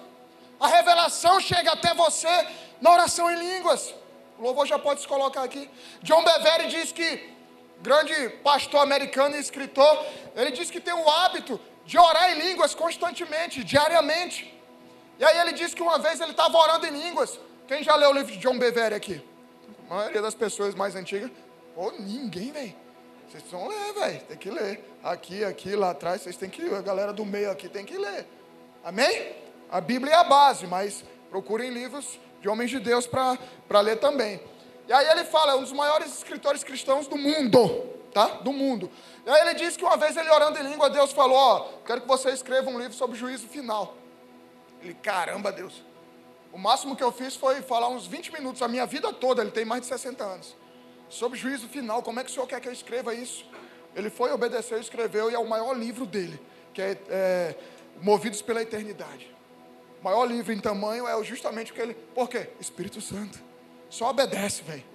A revelação chega até você na oração em línguas. O louvor já pode se colocar aqui. John Bevere diz que, grande pastor americano e escritor, ele diz que tem o hábito de orar em línguas constantemente, diariamente. E aí ele diz que uma vez ele estava orando em línguas. Quem já leu o livro de John Bevere aqui? A maioria das pessoas mais antigas. Ninguém, velho. Vocês precisam ler, velho. Tem que ler. Aqui, lá atrás, vocês têm que ler. A galera do meio aqui tem que ler. Amém? A Bíblia é a base, mas procurem livros de homens de Deus para ler também. E aí ele fala, é um dos maiores escritores cristãos do mundo, tá? Do mundo. E aí ele diz que uma vez ele orando em língua, Deus falou, quero que você escreva um livro sobre o juízo final. Ele, caramba, Deus. O máximo que eu fiz foi falar uns 20 minutos, a minha vida toda, ele tem mais de 60 anos. Sobre o juízo final, como é que o Senhor quer que eu escreva isso? Ele foi, obedeceu, escreveu, e é o maior livro dele, que é Movidos pela Eternidade. O maior livro em tamanho é justamente o que ele... Por quê? Espírito Santo. Só obedece, velho.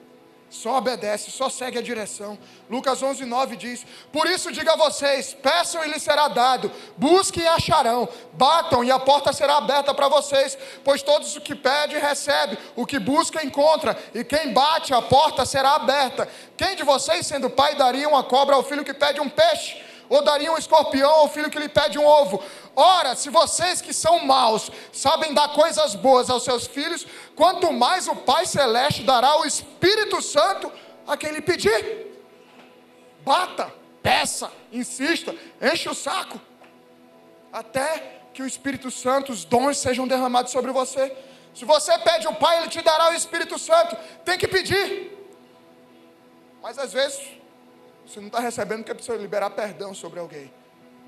Só obedece, só segue a direção. Lucas 11:9 diz: por isso diga a vocês, peçam e lhes será dado, busquem e acharão, batam e a porta será aberta para vocês, pois todos o que pede recebe, o que busca encontra, e quem bate a porta será aberta. Quem de vocês, sendo pai, daria uma cobra ao filho que pede um peixe? Ou daria um escorpião ao filho que lhe pede um ovo? Ora, se vocês que são maus sabem dar coisas boas aos seus filhos, quanto mais o Pai Celeste dará o Espírito Santo a quem lhe pedir. Bata, peça, insista, enche o saco, até que o Espírito Santo, os dons sejam derramados sobre você. Se você pede ao Pai, Ele te dará o Espírito Santo. Tem que pedir. Mas às vezes você não está recebendo porque precisa liberar perdão sobre alguém.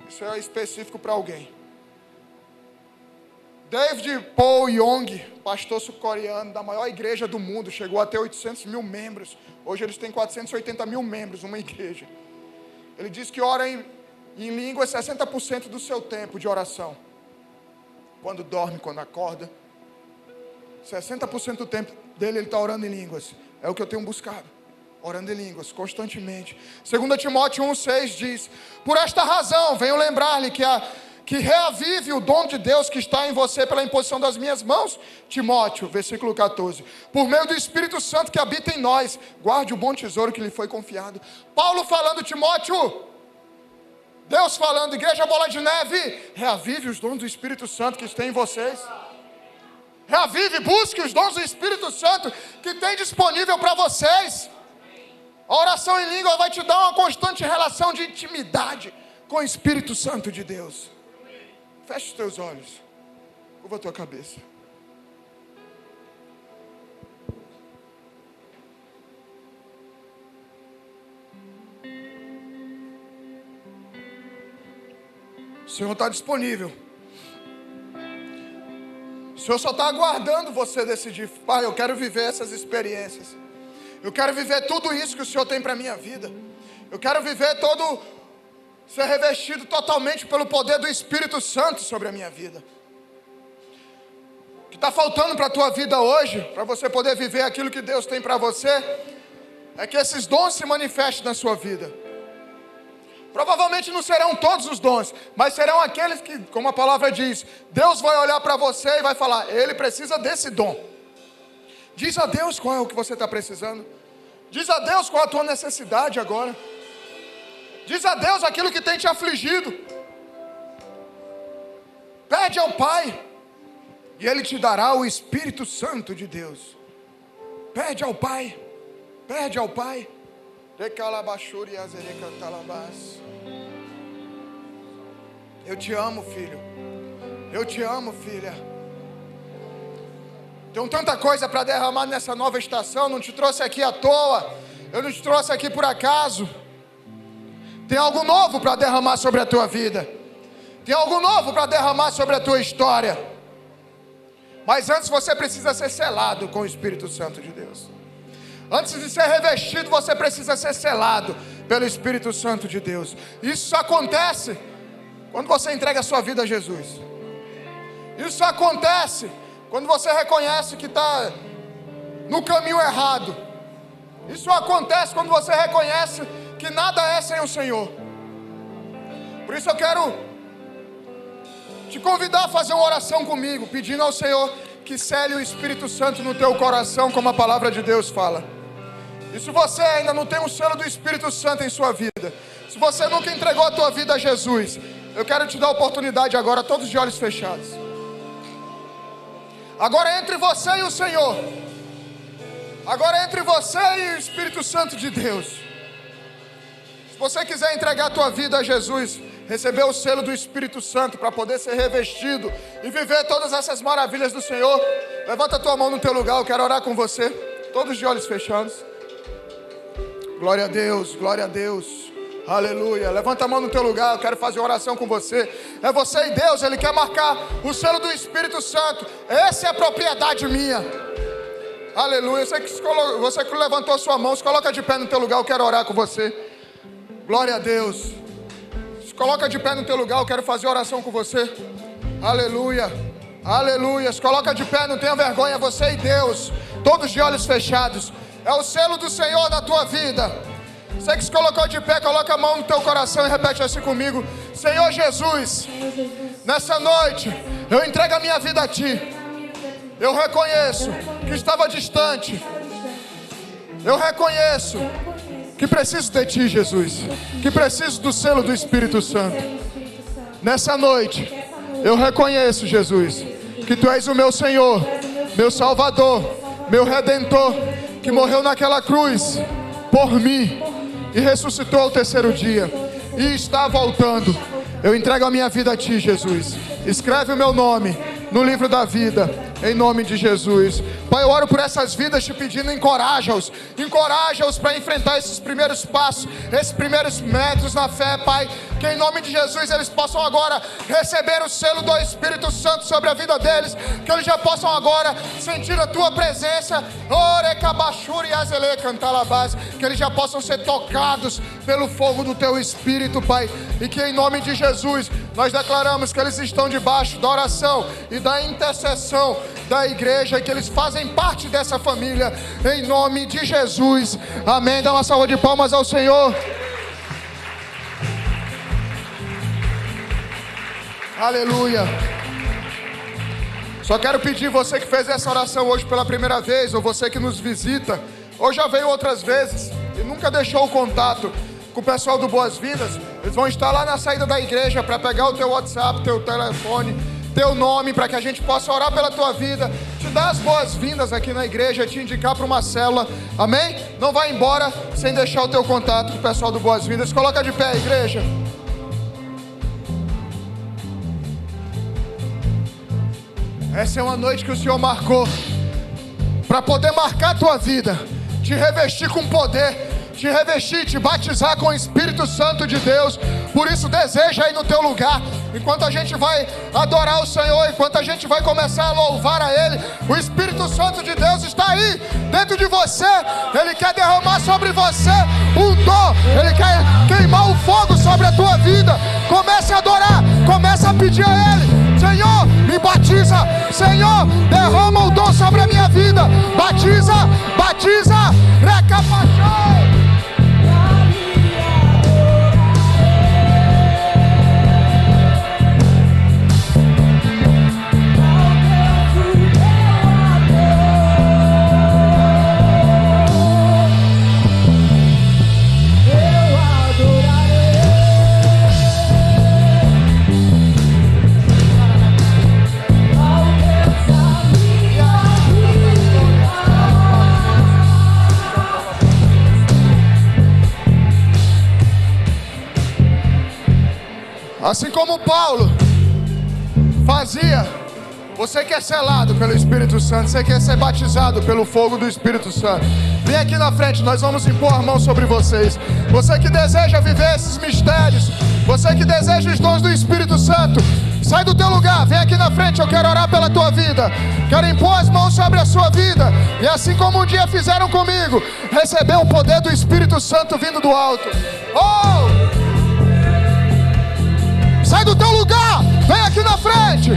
Isso é específico para alguém. David Paul Young, pastor sul-coreano da maior igreja do mundo, chegou a ter 800 mil membros. Hoje eles têm 480 mil membros, uma igreja. Ele diz que ora em línguas 60% do seu tempo de oração. Quando dorme, quando acorda. 60% do tempo dele ele está orando em línguas. É o que eu tenho buscado. Orando em línguas, constantemente. 2 Timóteo 1,6 diz: por esta razão, venho lembrar-lhe que reavive o dom de Deus que está em você pela imposição das minhas mãos. Timóteo, versículo 14. Por meio do Espírito Santo que habita em nós, guarde o bom tesouro que lhe foi confiado. Paulo falando, Timóteo. Deus falando, igreja Bola de Neve, reavive os dons do Espírito Santo que está em vocês. Reavive, busque os dons do Espírito Santo que tem disponível para vocês. A oração em língua vai te dar uma constante relação de intimidade com o Espírito Santo de Deus. Feche os teus olhos. Curva a tua cabeça. O Senhor está disponível. O Senhor só está aguardando você decidir. Pai, eu quero viver essas experiências. Eu quero viver tudo isso que o Senhor tem para a minha vida. Eu quero viver ser revestido totalmente pelo poder do Espírito Santo sobre a minha vida. O que está faltando para a tua vida hoje, para você poder viver aquilo que Deus tem para você, é que esses dons se manifestem na sua vida. Provavelmente não serão todos os dons, mas serão aqueles que, como a palavra diz, Deus vai olhar para você e vai falar, ele precisa desse dom. Diz a Deus qual é o que você está precisando. Diz a Deus qual é a tua necessidade agora. Diz a Deus aquilo que tem te afligido. Pede ao Pai, e Ele te dará o Espírito Santo de Deus. Pede ao Pai. Pede ao Pai. Eu te amo, filho. Eu te amo, filha. Tem tanta coisa para derramar nessa nova estação. Não te trouxe aqui à toa. Eu não te trouxe aqui por acaso. Tem algo novo para derramar sobre a tua vida. Tem algo novo para derramar sobre a tua história. Mas antes você precisa ser selado com o Espírito Santo de Deus. Antes de ser revestido, você precisa ser selado pelo Espírito Santo de Deus. Isso acontece quando você entrega a sua vida a Jesus. Isso acontece quando você reconhece que está no caminho errado. Isso acontece quando você reconhece que nada é sem o Senhor. Por isso eu quero te convidar a fazer uma oração comigo, pedindo ao Senhor que cele o Espírito Santo no teu coração, como a palavra de Deus fala. E se você ainda não tem um selo do Espírito Santo em sua vida, se você nunca entregou a tua vida a Jesus, eu quero te dar a oportunidade agora, todos de olhos fechados. Agora é entre você e o Senhor. Agora é entre você e o Espírito Santo de Deus. Se você quiser entregar a tua vida a Jesus, receber o selo do Espírito Santo para poder ser revestido e viver todas essas maravilhas do Senhor, levanta a tua mão no teu lugar, eu quero orar com você. Todos de olhos fechados. Glória a Deus, glória a Deus. Aleluia. Levanta a mão no teu lugar, eu quero fazer uma oração com você. É você e Deus, Ele quer marcar o selo do Espírito Santo. Essa é a propriedade minha. Aleluia. Você que levantou a sua mão, se coloca de pé no teu lugar, eu quero orar com você. Glória a Deus. Se coloca de pé no teu lugar, eu quero fazer oração com você. Aleluia. Aleluia. Se coloca de pé, não tenha vergonha, você e Deus, todos de olhos fechados. É o selo do Senhor na tua vida. Você que se colocou de pé, coloca a mão no teu coração e repete assim comigo: Senhor Jesus, nessa noite eu entrego a minha vida a Ti. Eu reconheço que estava distante. Eu reconheço que preciso de Ti, Jesus. Que preciso do selo do Espírito Santo. Nessa noite eu reconheço, Jesus, que Tu és o meu Senhor, meu Salvador, meu Redentor, que morreu naquela cruz por mim e ressuscitou ao terceiro dia e está voltando. Eu entrego a minha vida a Ti, Jesus. Escreve o meu nome no livro da vida, em nome de Jesus. Pai, eu oro por essas vidas te pedindo: encoraja-os para enfrentar esses primeiros passos, esses primeiros metros na fé, Pai. Que em nome de Jesus eles possam agora receber o selo do Espírito Santo sobre a vida deles, que eles já possam agora sentir a Tua presença, que eles já possam ser tocados pelo fogo do Teu Espírito, Pai. E que em nome de Jesus nós declaramos que eles estão debaixo da oração e da intercessão da igreja, e que eles fazem parte dessa família, em nome de Jesus, amém. Dá uma salva de palmas ao Senhor. Aleluia. Só quero pedir, você que fez essa oração hoje pela primeira vez, ou você que nos visita, ou já veio outras vezes e nunca deixou o contato com o pessoal do Boas-Vindas, eles vão estar lá na saída da igreja para pegar o teu WhatsApp, teu telefone, teu nome, para que a gente possa orar pela tua vida, te dar as boas-vindas aqui na igreja, te indicar para uma célula, amém? Não vai embora sem deixar o teu contato com o pessoal do Boas-Vindas. Coloca de pé, igreja. Essa é uma noite que o Senhor marcou para poder marcar a tua vida, te revestir com poder, te revestir, te batizar com o Espírito Santo de Deus. Por isso deseja aí no teu lugar, enquanto a gente vai adorar o Senhor, enquanto a gente vai começar a louvar a Ele, o Espírito Santo de Deus está aí dentro de você. Ele quer derramar sobre você um dom, Ele quer queimar o fogo sobre a tua vida. Comece a adorar, comece a pedir a Ele: Senhor, me batiza, Senhor, derrama o dom sobre a minha vida, batiza, batiza, recapachou. Assim como Paulo fazia, você que é selado pelo Espírito Santo, você quer ser batizado pelo fogo do Espírito Santo, vem aqui na frente, nós vamos impor a mão sobre vocês. Você que deseja viver esses mistérios, você que deseja os dons do Espírito Santo, sai do teu lugar, vem aqui na frente. Eu quero orar pela tua vida, quero impor as mãos sobre a sua vida, e assim como um dia fizeram comigo, receber o poder do Espírito Santo vindo do alto. Oh! Sai do teu lugar, vem aqui na frente.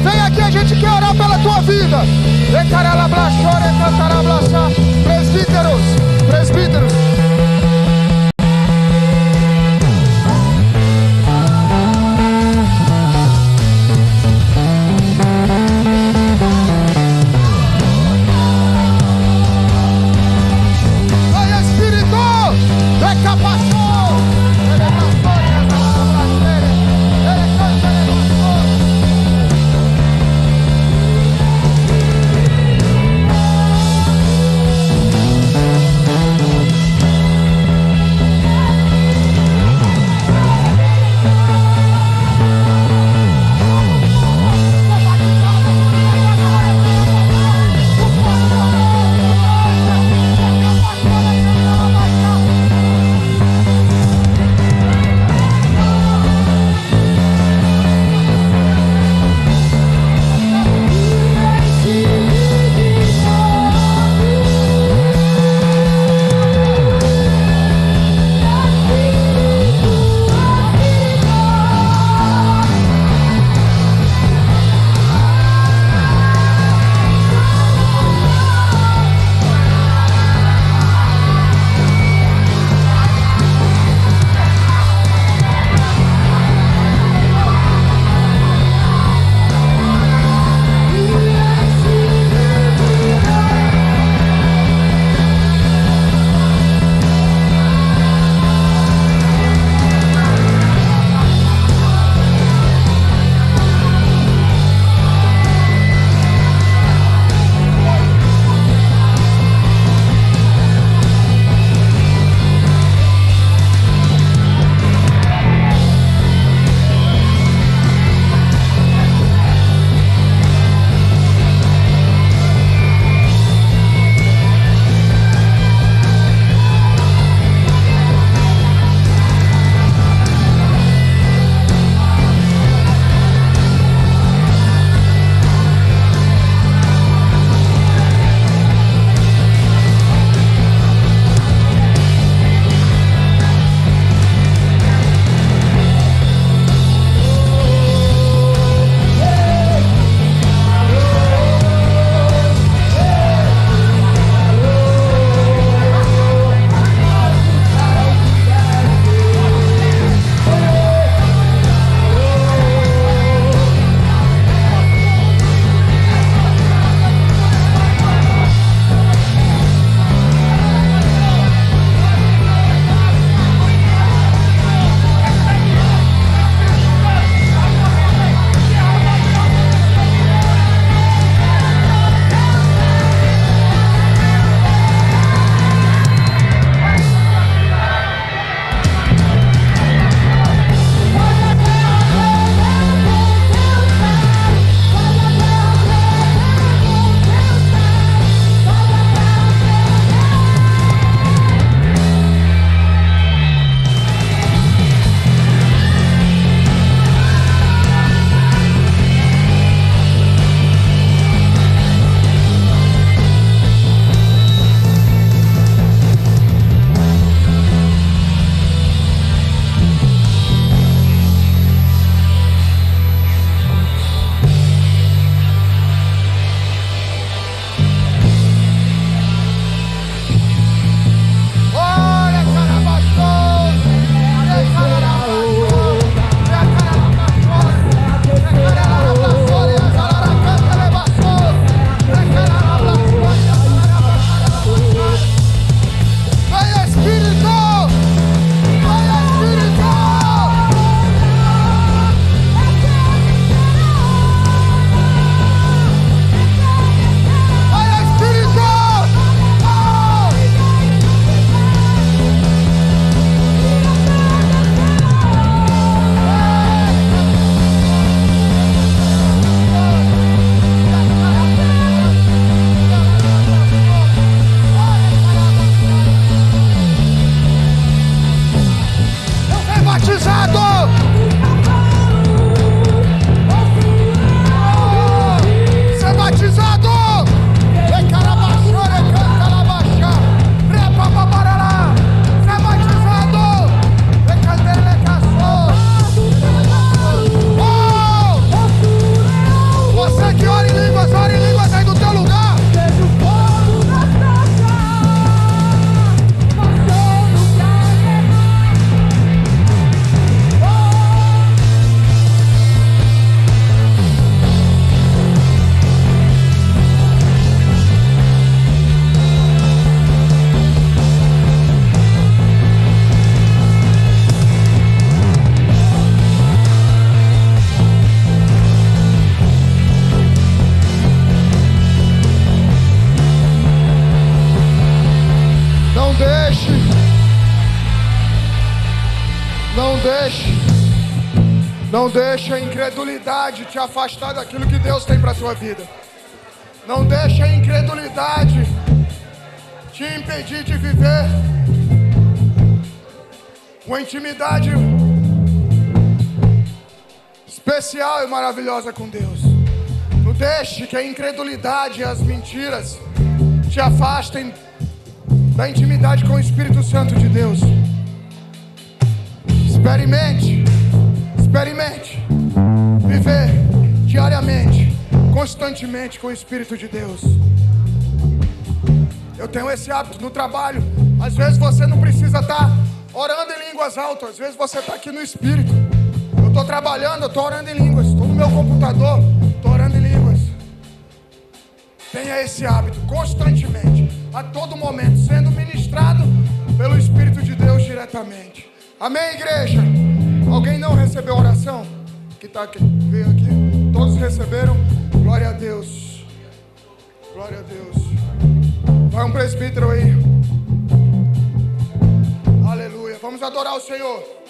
Vem aqui, a gente quer orar pela tua vida. Presbíteros, presbíteros. Vai, Espírito, recapachou. Não deixa a incredulidade te afastar daquilo que Deus tem para a tua vida. Não deixa a incredulidade te impedir de viver uma intimidade especial e maravilhosa com Deus. Não deixe que a incredulidade e as mentiras te afastem da intimidade com o Espírito Santo de Deus. Experimente viver diariamente, constantemente com o Espírito de Deus. Eu tenho esse hábito no trabalho. Às vezes você não precisa estar orando em línguas altas. Às vezes você está aqui no Espírito. Eu estou trabalhando, eu estou orando em línguas. Estou no meu computador, estou orando em línguas. Tenha esse hábito constantemente, a todo momento, sendo ministrado pelo Espírito de Deus diretamente. Amém, igreja? Alguém não recebeu oração? Que está aqui, veio aqui. Todos receberam? Glória a Deus. Glória a Deus. Vai um presbítero aí. Aleluia. Vamos adorar o Senhor.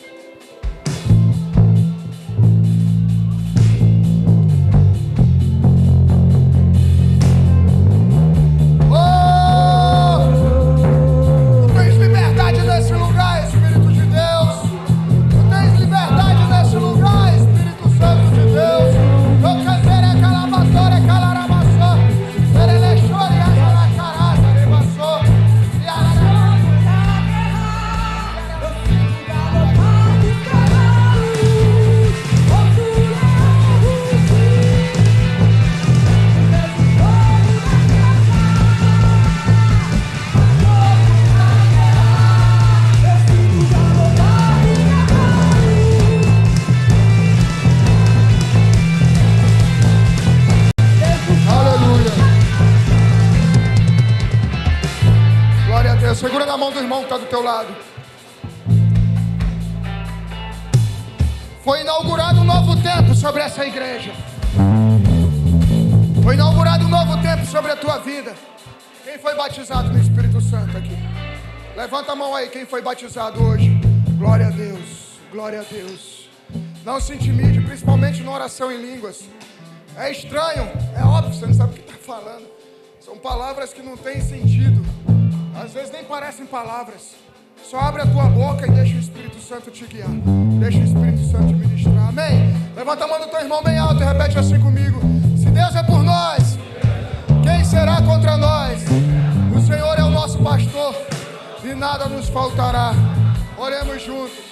Segura na mão do irmão que está do teu lado. Foi inaugurado um novo tempo sobre essa igreja. Foi inaugurado um novo tempo sobre a tua vida. Quem foi batizado no Espírito Santo aqui? Levanta a mão aí, quem foi batizado hoje? Glória a Deus, glória a Deus. Não se intimide, principalmente na oração em línguas. É estranho, é óbvio, você não sabe o que está falando. São palavras que não têm sentido. Às vezes nem parecem palavras. Só abre a tua boca e deixa o Espírito Santo te guiar. Deixa o Espírito Santo te ministrar. Amém? Levanta a mão do teu irmão bem alto e repete assim comigo. Se Deus é por nós, quem será contra nós? O Senhor é o nosso pastor e nada nos faltará. Oremos juntos.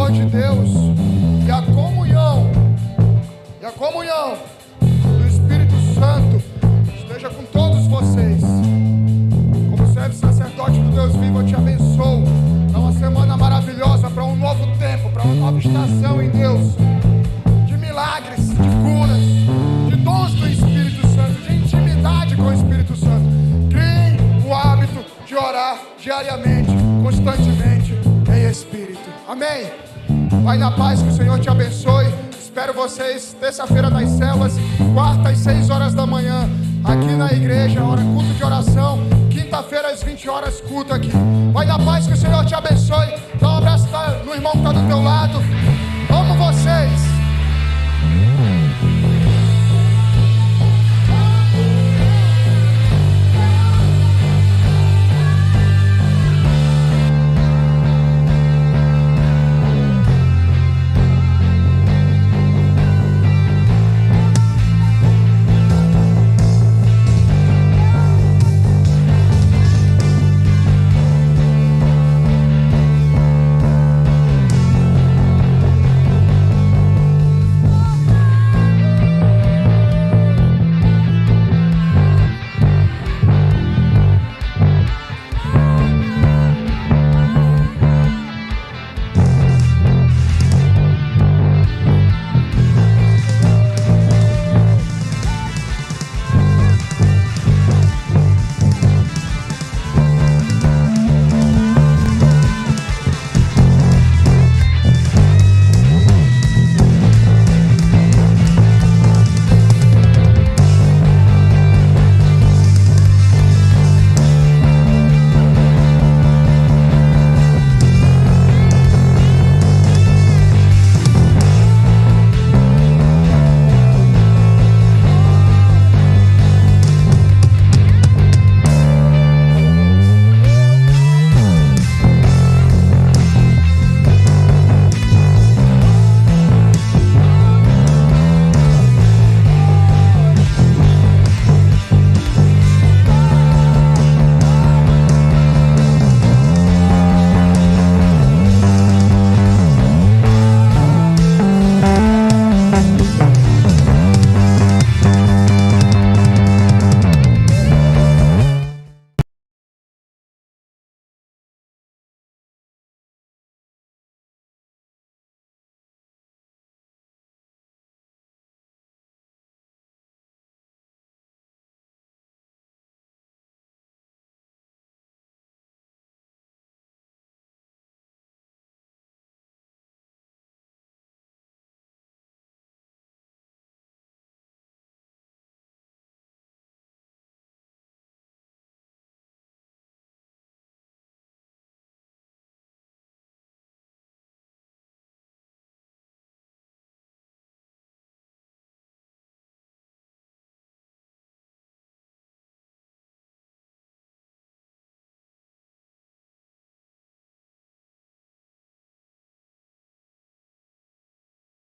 De Deus e a comunhão do Espírito Santo esteja com todos vocês. Como servo sacerdote do Deus vivo, eu te abençoo para uma semana maravilhosa, para um novo tempo, para uma nova estação em Deus, de milagres, de curas, de dons do Espírito Santo, de intimidade com o Espírito Santo. Criem o hábito de orar diariamente, constantemente em Espírito. Amém? Vai na paz, que o Senhor te abençoe. Espero vocês terça-feira nas células, quarta às 6 horas da manhã, aqui na igreja, hora culto de oração. Quinta-feira às 20 horas, culto aqui. Vai na paz, que o Senhor te abençoe. Dá um abraço no irmão que está do teu lado.